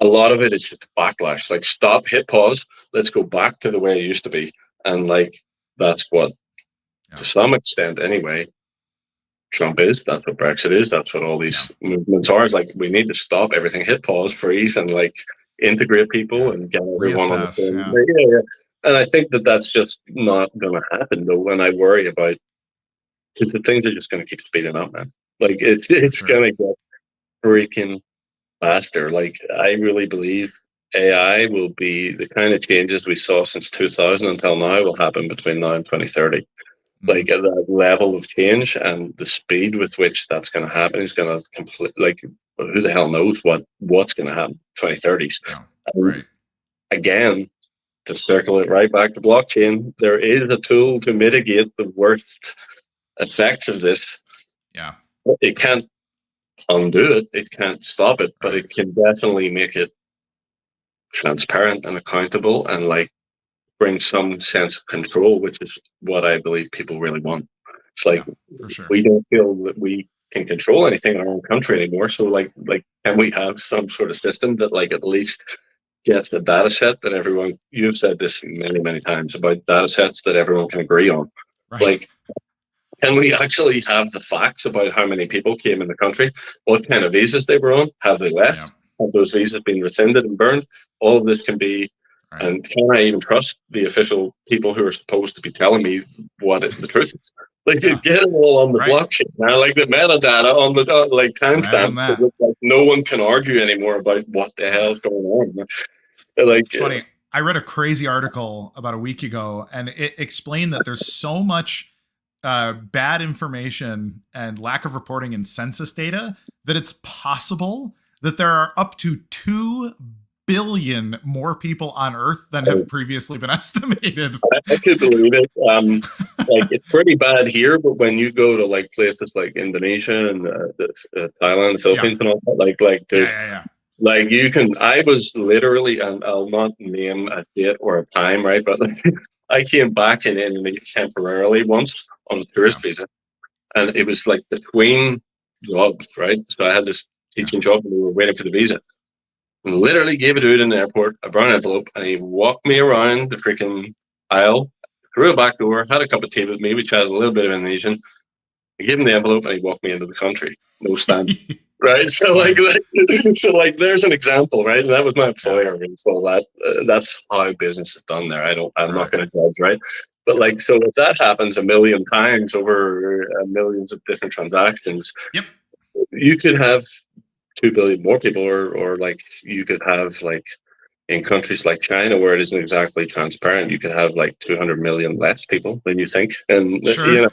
a lot of it is just backlash. Like, stop, hit pause. Let's go back to the way it used to be. And like, that's what, to some extent anyway, Trump is. That's what Brexit is. That's what all these movements are. It's like, we need to stop everything, hit pause, freeze, and like integrate people and get everyone on the same. And I think that's just not going to happen though. And I worry about, because the things are just going to keep speeding up, man. Like it's going to get freaking faster. Like I really believe AI will be the kind of changes we saw since 2000 until now will happen between now and 2030. Like at that level of change and the speed with which that's going to happen is going to complete. Like who the hell knows what's going to happen 2030s. Right. Again, to circle it right back to blockchain, there is a tool to mitigate the worst effects of this. Yeah, it can't undo it, it can't stop it, but it can definitely make it transparent and accountable and like bring some sense of control, which is what I believe people really want. It's like for sure. We don't feel that we can control anything in our own country anymore. So like can we have some sort of system that like at least gets a data set that everyone, you've said this many, many times about data sets that everyone can agree on. Like can we actually have the facts about how many people came in the country, what kind of visas they were on, have they left, have those visas been rescinded and burned? All of this can be, and can I even trust the official people who are supposed to be telling me the truth is? Like, you get it all on the blockchain now, like the metadata on the like timestamp, so that like, no one can argue anymore about what the hell is going on. Like, it's funny. I read a crazy article about a week ago, and it explained that there's so much bad information and lack of reporting in census data that it's possible that there are up to 2 billion more people on Earth than have previously been estimated. I could believe it. Like, it's pretty bad here, but when you go to like places like Indonesia and Thailand, the Philippines, and all that, like you can. I was literally, and I'll not name a date or a time, right? But I came back in Indonesia temporarily once on a tourist visa, and it was like between jobs, right? So I had this teaching job, and we were waiting for the visa. And literally gave a dude in the airport a brown envelope, and he walked me around the freaking aisle, through a back door, had a cup of tea with me. We chatted a little bit of Indonesian. I gave him the envelope, and he walked me into the country. No stamp. Right, so like, there's an example, right? And that was my employer, and so that's how business is done there. I'm not going to judge, right? But like, so if that happens a million times over millions of different transactions, you could have 2 billion more people, or like you could have like in countries like China where it isn't exactly transparent, you could have like 200 million less people than you think, and you know.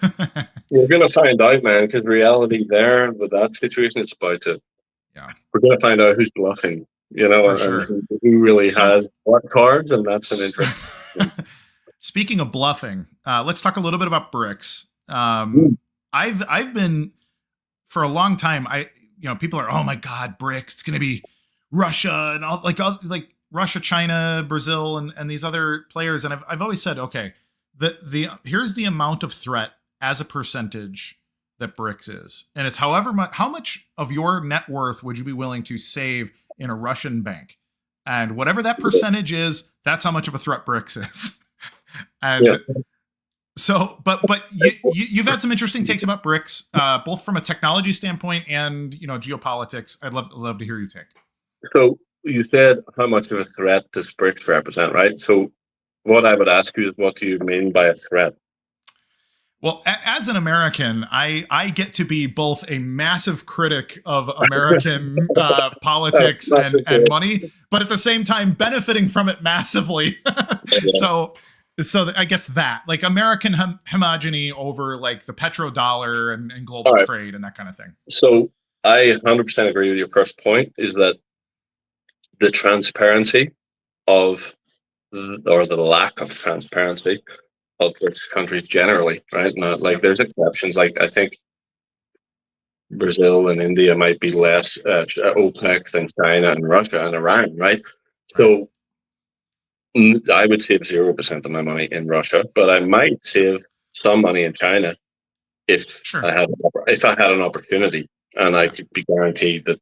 We're going to find out, man, because reality there with that situation is about to. We're going to find out who's bluffing, you know, and who really has what cards, and that's an interesting. Speaking of bluffing, let's talk a little bit about BRICS. I've been for a long time. People are, oh my God, BRICS. It's going to be Russia and all like Russia, China, Brazil, and these other players. And I've always said, okay, here's the amount of threat as a percentage that BRICS is. And it's how much of your net worth would you be willing to save in a Russian bank? And whatever that percentage is, that's how much of a threat BRICS is. And so, but you've had some interesting takes about BRICS, both from a technology standpoint and, geopolitics. I'd love to hear your take. So you said how much of a threat does BRICS represent, right? So what I would ask you is, what do you mean by a threat? Well, as an American, I get to be both a massive critic of American politics and money, but at the same time benefiting from it massively. So I guess that, like, American homogeny over like the petrodollar and global trade and that kind of thing. So I 100% agree with your first point, is that the transparency of, or the lack of transparency of BRICS countries generally, right? Not like there's exceptions. Like I think Brazil and India might be less OPEC than China and Russia and Iran, right? So I would save 0% of my money in Russia, but I might save some money in China if I had an opportunity, and I could be guaranteed that,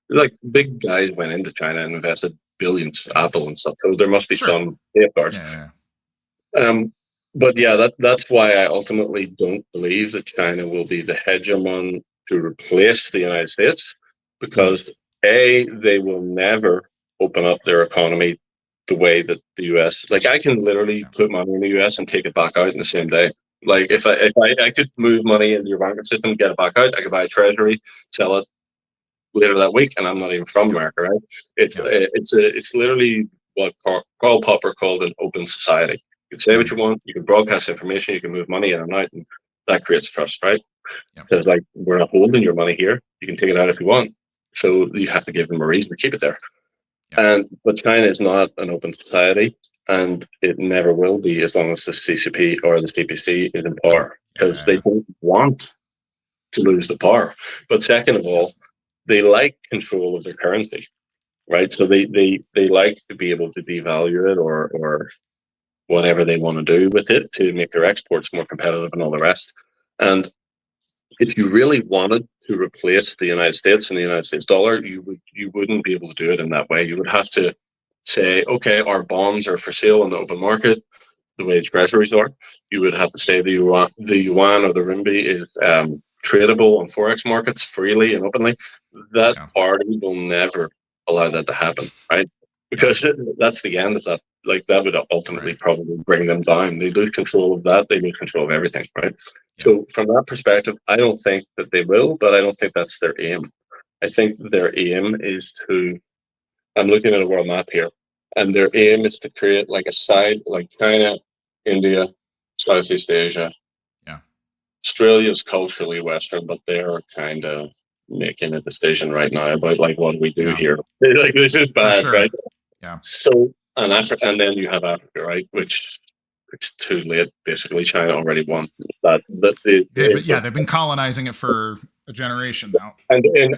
like, big guys went into China and invested billions, Apple and stuff. So there must be some safeguards. But yeah, that's why I ultimately don't believe that China will be the hegemon to replace the United States, because they will never open up their economy the way that the US. Like, I can literally put money in the US and take it back out in the same day. Like, if I could move money into your banking system, get it back out, I could buy a treasury, sell it later that week, and I'm not even from America, right? It's literally what Karl Popper called an open society. You can say what you want, you can broadcast information, you can move money in and out, and that creates trust, right? Because like, we're not holding your money here. You can take it out if you want. So you have to give them a reason to keep it there. But China is not an open society, and it never will be as long as the CCP or the CPC is in power, because they don't want to lose the power. But second of all, they like control of their currency, right? So they like to be able to devalue it or whatever they want to do with it to make their exports more competitive and all the rest. And if you really wanted to replace the United States and the United States dollar, you wouldn't be able to do it in that way. You would have to say, okay, our bonds are for sale in the open market. the way treasuries are. You would have to say the yuan or the renminbi is tradable on forex markets freely and openly. That party will never allow that to happen, right? Because that's the end of that. Like, that would ultimately probably bring them down. They lose control of that. They lose control of everything, right? So from that perspective, I don't think that they will, but I don't think that's their aim. I think their aim is to, I'm looking at a world map here, and their aim is to create like a side, like China, India, Southeast Asia. Australia's culturally Western, but they're kind of making a decision right now about like, what do we do here? Like, this is bad, right? Yeah. So, and Africa, and then you have Africa, right? Which it's too late. Basically, China already won that. They've been colonizing it for a generation now, and in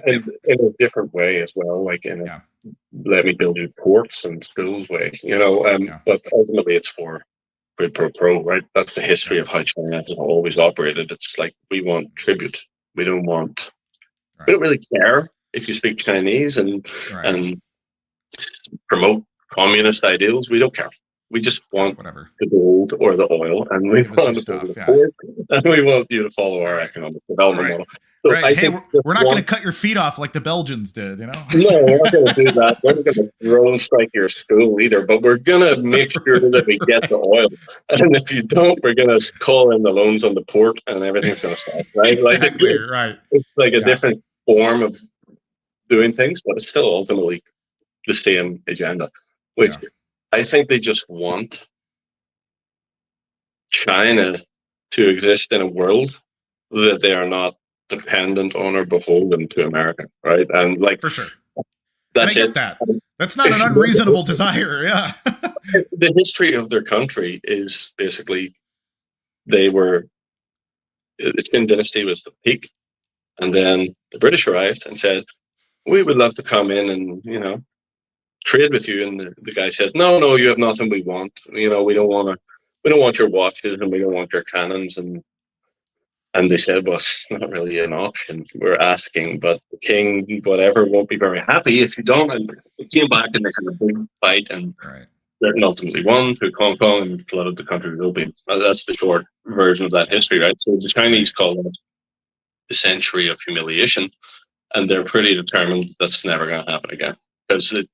a different way as well. Like in a let me build you ports and schools way, But ultimately, it's for quid pro quo, right? That's the history of how China has always operated. It's like, we want tribute. We don't want. We don't really care if you speak Chinese and promote communist ideals. We don't care. We just want the gold or the oil, and we want and we want you to follow our economic development model. So hey, we're not going to cut your feet off like the Belgians did, No, we're not going to do that. We're not going to drone strike your school either, but we're going to make sure that we get the oil. And if you don't, we're going to call in the loans on the port, and everything's going to stop, right? Exactly, It's like a different form of doing things, but it's still ultimately the same agenda, which I think they just want China to exist in a world that they are not dependent on or beholden to America, right? And like, for sure, that's it. That's not an unreasonable desire. Yeah. The history of their country is basically the Qing dynasty was the peak, and then the British arrived and said, "We would love to come in and trade with you." And the guy said, "No, you have nothing we want. We don't want your watches, and we don't want your cannons." And they said, "Well, it's not really an option. We're asking, but the king, whatever, won't be very happy if you don't." And they came back and they had a big fight, and Britain ultimately won through Hong Kong and flooded the country with opium. That's the short version of that history, right? So the Chinese call it the century of humiliation, and they're pretty determined that's never going to happen again. Because and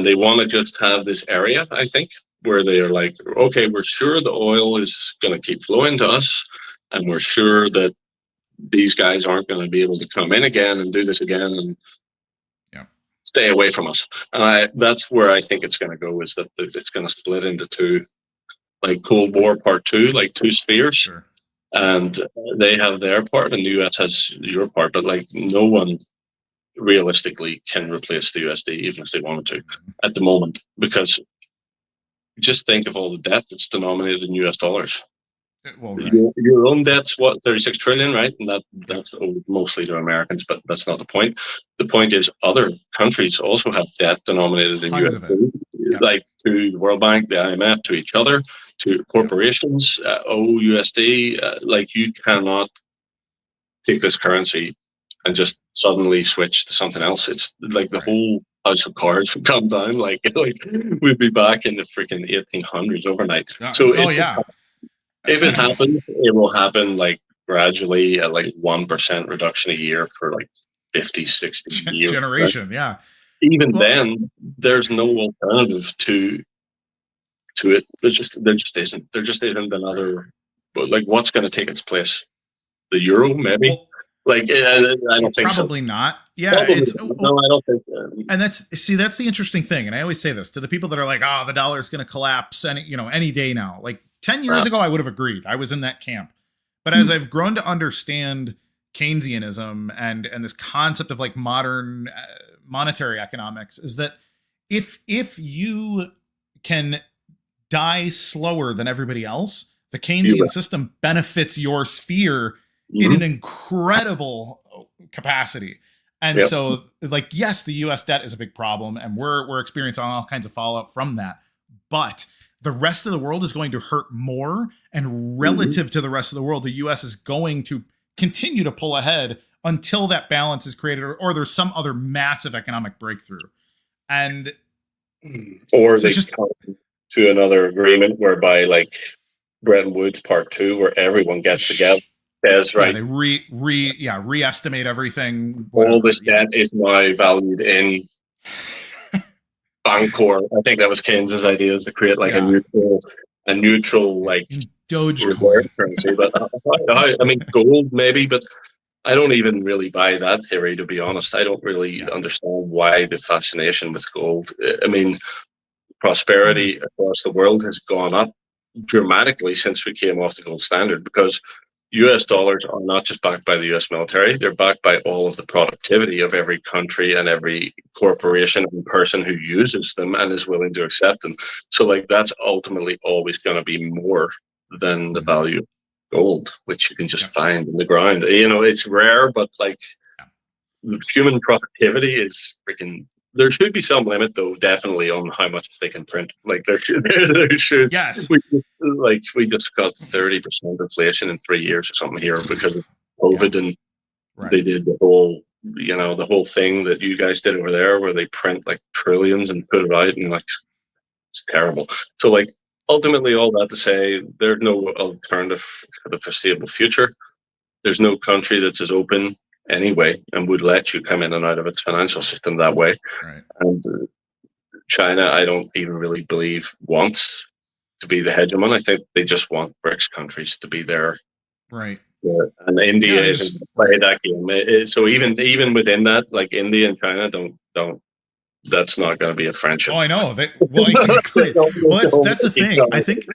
they want to just have this area, I think, where they are like, okay, we're sure the oil is going to keep flowing to us, and we're sure that these guys aren't going to be able to come in again and do this again and stay away from us. And that's where I think it's going to go, is that it's going to split into two, like Cold War Part 2, like two spheres. Sure. And they have their part, and the US has your part, but like, no one realistically can replace the USD, even if they wanted to, at the moment, because just think of all the debt that's denominated in US dollars. Well, your own debt's what, 36 trillion, right? And that's owed mostly to Americans, but that's not the point. The point is, other countries also have debt denominated in USD, like to the World Bank, the IMF, to each other, to corporations owe USD. Like, you cannot take this currency and just suddenly switch to something else. It's like the whole house of cards would come down. Like we'd be back in the freaking 1800s overnight. So if it happens, it will happen like gradually at like 1% reduction a year for like 50, 60 years. Generation, Even then, there's no alternative to it. There just isn't. There just isn't another. But like, what's going to take its place? The euro, maybe. Well, I don't think so. Probably not. Yeah, no, I don't think so. And that's the interesting thing. And I always say this to the people that are like, "Oh, the dollar is going to collapse any day now." Like 10 years ago, I would have agreed. I was in that camp. But as I've grown to understand Keynesianism and this concept of like modern monetary economics, is that if you can die slower than everybody else, the Keynesian system benefits your sphere in an incredible capacity. And so, like, yes, the US debt is a big problem, and we're experiencing all kinds of fallout from that. But the rest of the world is going to hurt more, and relative to the rest of the world, the US is going to continue to pull ahead until that balance is created, or there's some other massive economic breakthrough. And or they come to another agreement whereby, like Bretton Woods Part 2, where everyone gets together, says, Yeah, right, they reestimate everything. all Whatever. this debt is now valued in Bancor. I think that was Keynes's idea, is to create like a neutral like in Dogecoin. reserve currency. But I mean, gold maybe, but I don't even really buy that theory, to be honest. I don't really understand why the fascination with gold. I mean, prosperity across the world has gone up dramatically since we came off the gold standard, because US dollars are not just backed by the US military, they're backed by all of the productivity of every country and every corporation and person who uses them and is willing to accept them. So like that's ultimately always going to be more than the value of gold, which you can just find in the ground. You know, it's rare, but like human productivity is freaking. There should be some limit, though, definitely, on how much they can print. Like there should. Yes. We just got 30% inflation in 3 years or something here because of COVID, and they did the whole, the whole thing that you guys did over there, where they print like trillions and put it out, and like it's terrible. So like ultimately, all that to say, there's no alternative for the foreseeable future. There's no country that's as open anyway and would let you come in and out of its financial system that way. Right. And China, I don't even really believe wants to be the hegemon. I think they just want BRICS countries to be there. Right. And India isn't play that game. So even within that, like India and China don't. That's not going to be a friendship. Oh, I know. Well, exactly. Well, that's the thing. I think.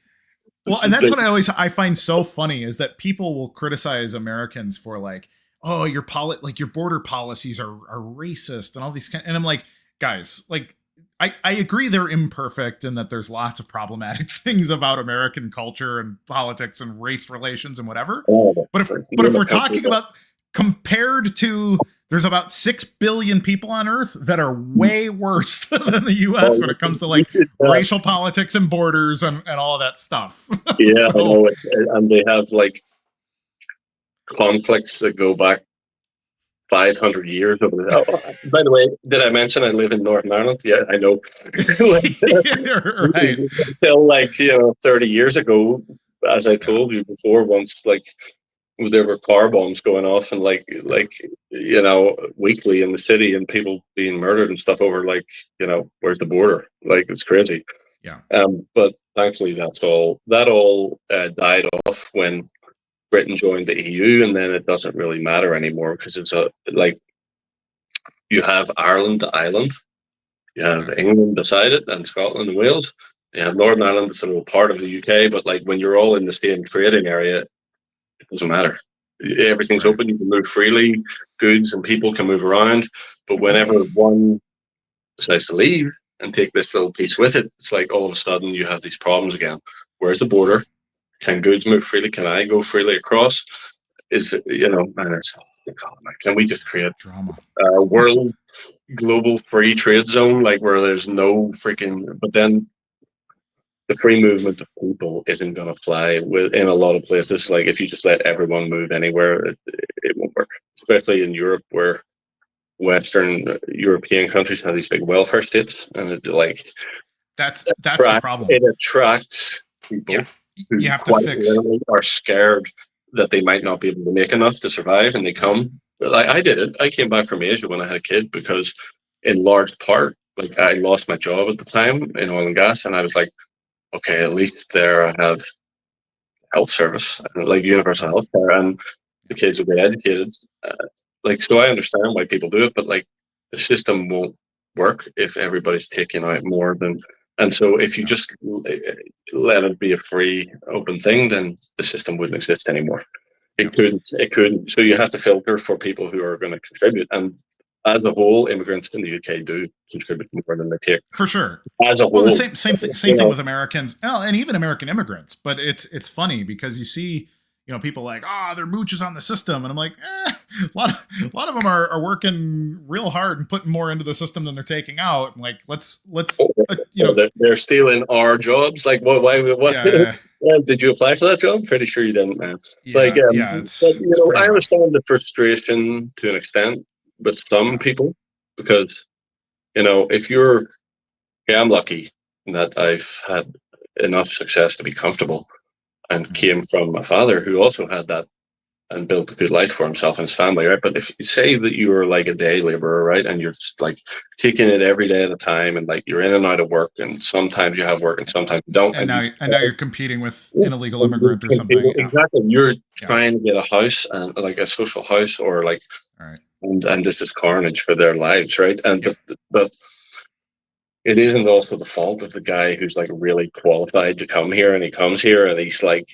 Well, and that's what I find so funny is that people will criticize Americans for like, oh, your border policies are racist and all these and I'm like, guys, like I agree they're imperfect and that there's lots of problematic things about American culture and politics and race relations and whatever. But if we're talking about compared to, there's about 6 billion people on Earth that are way worse than the U.S. when it comes to like racial politics and borders and all of that stuff. Yeah, I know it. And they have like conflicts that go back 500 years. By the way, did I mention I live in Northern Ireland? Yeah, I know. Right. Until like 30 years ago, as I told you before, once like there were car bombs going off and like weekly in the city and people being murdered and stuff over like where's the border? Like it's crazy. Yeah. But thankfully that all died off when Britain joined the EU, and then it doesn't really matter anymore because it's you have Ireland, the island, you have England beside it, and Scotland and Wales. You have Northern Ireland, it's a little part of the UK, but like when you're all in the same trading area, it doesn't matter. Everything's open. You can move freely. Goods and people can move around. But whenever one decides to leave and take this little piece with it, it's like all of a sudden you have these problems again. Where's the border? Can goods move freely? Can I go freely across? Is it, and it's, can we just create a world global free trade zone like where there's no freaking, but then the free movement of people isn't going to fly in a lot of places. Like if you just let everyone move anywhere, it won't work, especially in Europe where Western European countries have these big welfare states, and that's the problem. It attracts people. Yeah. You have to fix. Are scared that they might not be able to make enough to survive, and they come. Like I did it. I came back from Asia when I had a kid because, in large part, like I lost my job at the time in oil and gas, and I was like, okay, at least there I have health service, like universal health care, and the kids will get educated. So I understand why people do it, but like the system won't work if everybody's taking out more than. And so if you just let it be a free, open thing, then the system wouldn't exist anymore. It couldn't. So you have to filter for people who are going to contribute. And as a whole, immigrants in the UK do contribute more than they take. For sure. As a whole. Well, the same thing with Americans, and even American immigrants. But it's funny because you see, people like, they're mooches on the system. And I'm like, a lot of them are working real hard and putting more into the system than they're taking out. And like, let's they're stealing our jobs. Like, why? Did you apply for that job? Pretty sure you didn't, man. I understand the frustration to an extent with some people because, if you're, I'm lucky that I've had enough success to be comfortable, and came from a father who also had that and built a good life for himself and his family, right? But if you say that you were like a day laborer, right, and you're just like taking it every day at a time, and like you're in and out of work, and sometimes you have work and sometimes you don't, and now you're competing with an illegal immigrant or something. Exactly, you're trying to get a house, and like a social house, or like, and this is carnage for their lives, right? And but it isn't also the fault of the guy who's like really qualified to come here, and he comes here and he's like,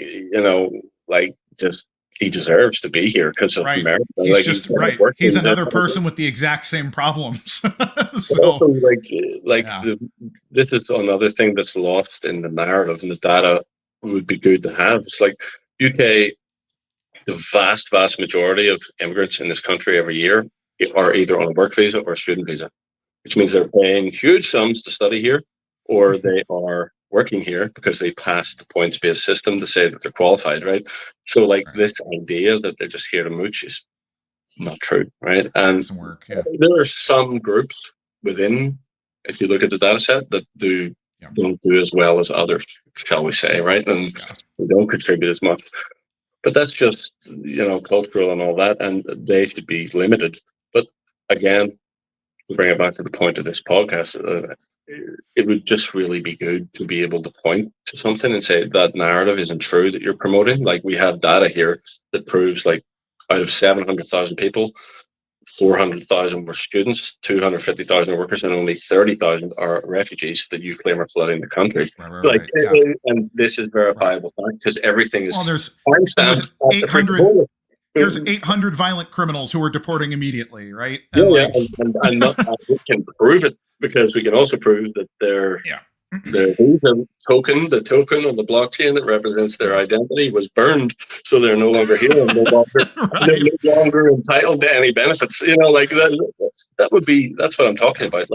like just he deserves to be here because of America. He's like, just he's another person with the exact same problems. So also, this is another thing that's lost in the narrative, and the data would be good to have. It's like UK, the vast majority of immigrants in this country every year are either on a work visa or a student visa, which means they're paying huge sums to study here, or they are working here because they passed the points-based system to say that they're qualified, right? So, this idea that they're just here to mooch is not true, right? And there are some groups within, if you look at the data set, that don't do as well as others, shall we say, right? And they don't contribute as much. But that's just, cultural and all that, and they should be limited. But again, to bring it back to the point of this podcast, it would just really be good to be able to point to something and say that narrative isn't true that you're promoting. Like, we have data here that proves, like, out of 700,000 people, 400,000 were students, 250,000 are workers, and only 30,000 are refugees that you claim are flooding the country. And this is verifiable fact, because everything is. Well, there's 800. There's 800 violent criminals who are deporting immediately, right? And we can prove it, because we can also prove that the token on the blockchain that represents their identity was burned, so they're no longer here and they're no longer entitled to any benefits. That's what I'm talking about.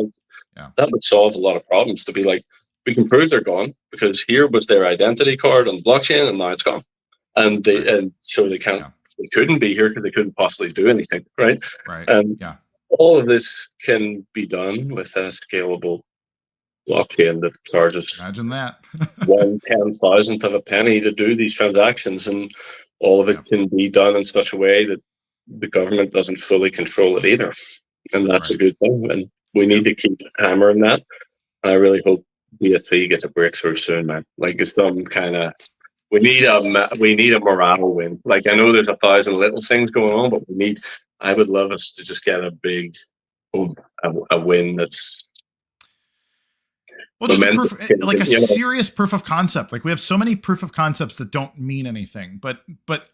That would solve a lot of problems, to be like, we can prove they're gone because here was their identity card on the blockchain and now it's gone, and so they can't. They couldn't be here because they couldn't possibly do anything, right? All of this can be done with a scalable blockchain that charges imagine that 1/10,000th of a penny to do these transactions, and all of it can be done in such a way that the government doesn't fully control it either, and that's a good thing. And we need to keep hammering that. I really hope BSV gets a breakthrough soon, man. Like, it's some kind of. We need a morale win. Like, I know there's 1,000 little things going on, but I would love us to just get a big, a win that's. Well, just a serious proof of concept. Like, we have so many proof of concepts that don't mean anything, but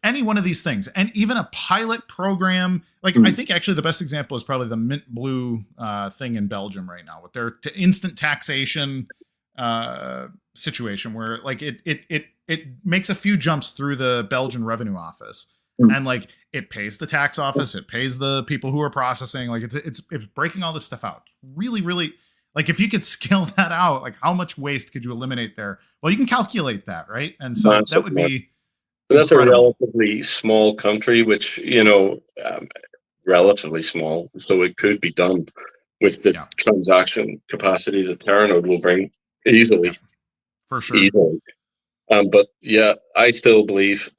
any one of these things, and even a pilot program, I think actually the best example is probably the Mint Blue thing in Belgium right now with their instant taxation situation, where it makes a few jumps through the Belgian revenue office, and it pays the tax office, it pays the people who are processing. It's breaking all this stuff out. Really, really. If you could scale that out, how much waste could you eliminate there? Well, you can calculate that, right? And so that would be. That's incredible. A relatively small country, which, relatively small. So it could be done with the transaction capacity that Terranode will bring easily. For sure. Easily. But I still believe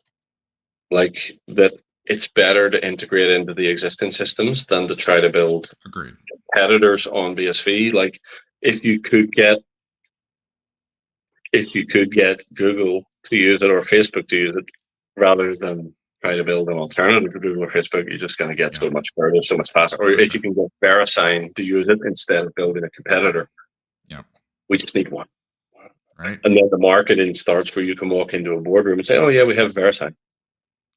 that it's better to integrate into the existing systems than to try to build competitors on BSV. If you could get Google to use it or Facebook to use it, rather than try to build an alternative to Google or Facebook, you're just going to get so much further, so much faster. Or if you can get VeriSign to use it instead of building a competitor, we just need one. Right. And then the marketing starts where you can walk into a boardroom and say, "Oh yeah, we have VeriSign."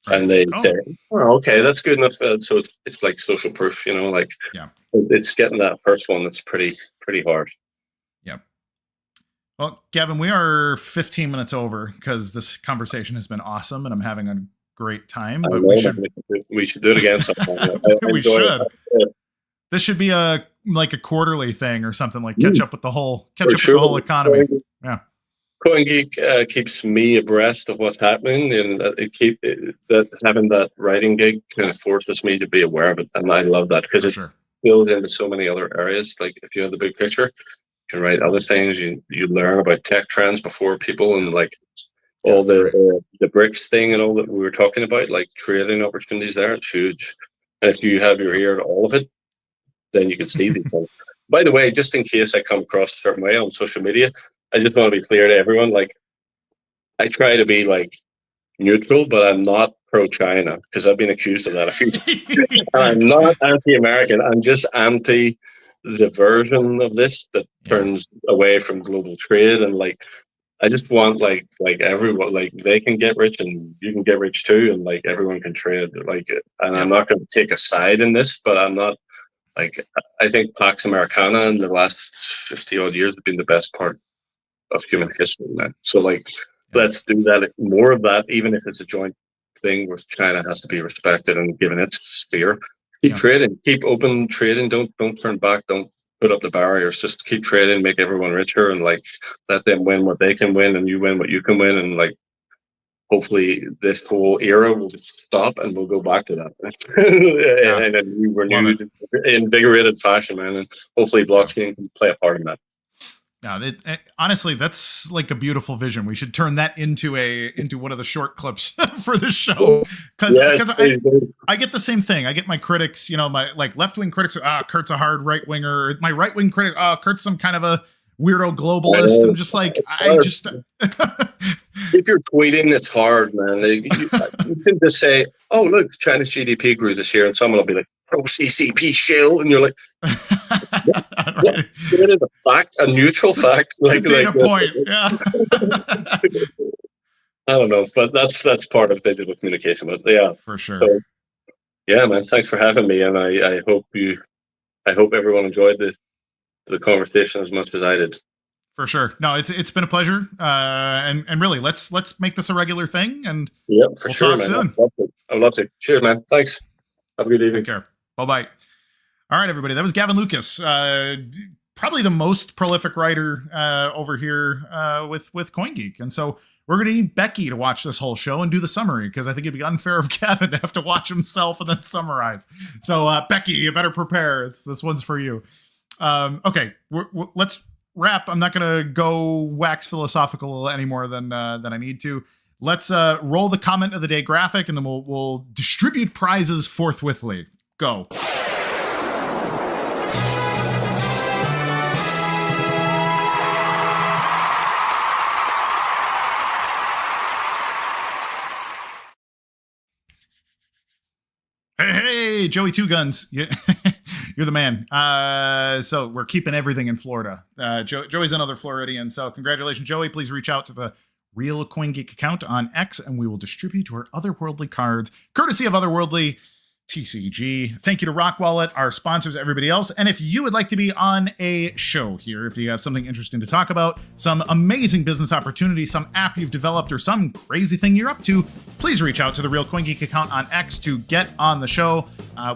And they say, "Oh, okay, that's good enough." So it's like social proof, it's getting that first one that's pretty hard. Yep. Well, Gavin, we are 15 minutes over because this conversation has been awesome and I'm having a great time. But we should do it again sometime. We should. This should be a quarterly thing or something, catch up with the whole economy. Yeah. CoinGeek keeps me abreast of what's happening, and having that writing gig kind of forces me to be aware of it, and I love that because it builds into so many other areas. If you have the big picture, can write other things. You learn about tech trends before people, and like Yeah, all that's great. the BRICS thing and all that we were talking about, like trading opportunities there. It's huge. And if you have your ear to all of it, then you can see these things. By the way, just in case I come across a certain way on social media, I just want to be clear to everyone. Like, I try to be like neutral, but I'm not pro-China because I've been accused of that a few times. I'm not anti-American. I'm just anti the version of this that turns away from global trade. And like, I just want like everyone, like they can get rich and you can get rich too, and like everyone can trade. Like, and I'm not going to take a side in this, but I'm not like, I think Pax Americana in the last 50 odd years have been the best part of human history, man. So like, let's do that, more of that, even if it's a joint thing where China has to be respected and given its steer. Keep trading, keep open trading. Don't turn back. Don't put up the barriers. Just keep trading, make everyone richer, and like let them win what they can win, and you win what you can win, and like hopefully this whole era will just stop and we'll go back to that and a new renewed, invigorated fashion, man. And hopefully blockchain can play a part in that. Yeah, honestly, that's like a beautiful vision. We should turn that into one of the short clips for the show, because I get the same thing. I get my critics, my like left wing critics. Kurt's a hard right winger. My right wing critic, Kurt's some kind of a weirdo globalist. I'm just like, if you're tweeting, it's hard, man. You can just say, "Oh, look, China's GDP grew this year," and someone will be like, "Pro CCP shill," and you're like, "What? It is a fact, a neutral fact, like a data point." Yeah. I don't know, but that's part of digital communication. But yeah, for sure. So, yeah, man. Thanks for having me, and I hope everyone enjoyed the conversation as much as I did. For sure. No, it's been a pleasure. And really, let's make this a regular thing. And we'll talk soon. I'd love to. Cheers, man. Thanks. Have a good evening. Take care. Bye-bye. All right, everybody. That was Gavin Lucas. Probably the most prolific writer over here with CoinGeek. And so we're going to need Becky to watch this whole show and do the summary, because I think it'd be unfair of Gavin to have to watch himself and then summarize. So Becky, you better prepare. This one's for you. Okay, let's wrap. I'm not going to go wax philosophical any more than I need to. Let's roll the comment of the day graphic, and then we'll distribute prizes forthwithly. Go. Hey, Joey Two Guns. You're the man. So we're keeping everything in Florida. Joey's another Floridian. So congratulations, Joey. Please reach out to the Real CoinGeek account on X, and we will distribute your Otherworldly cards, courtesy of Otherworldly TCG. Thank you to Rock Wallet, our sponsors, everybody else. And if you would like to be on a show here, if you have something interesting to talk about, some amazing business opportunity, some app you've developed, or some crazy thing you're up to, please reach out to the Real CoinGeek account on X to get on the show.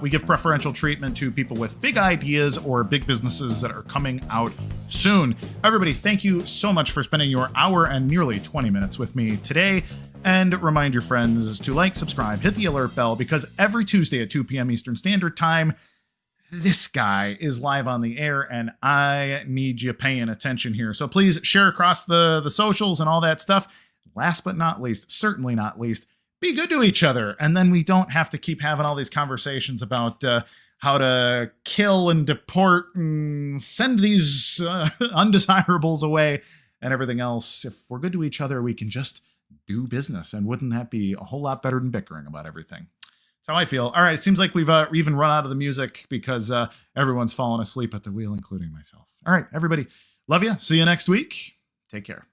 We give preferential treatment to people with big ideas or big businesses that are coming out soon. Everybody, thank you so much for spending your hour and nearly 20 minutes with me today. And remind your friends to like, subscribe, hit the alert bell, because every Tuesday at 2 p.m. Eastern Standard Time, this guy is live on the air, and I need you paying attention here. So please share across the socials and all that stuff. Last but not least, certainly not least, be good to each other. And then we don't have to keep having all these conversations about how to kill and deport and send these undesirables away and everything else. If we're good to each other, we can just do business. And wouldn't that be a whole lot better than bickering about everything? That's how I feel. All right, it seems like we've even run out of the music because everyone's fallen asleep at the wheel, including myself. All right, everybody, love you. See you next week. Take care.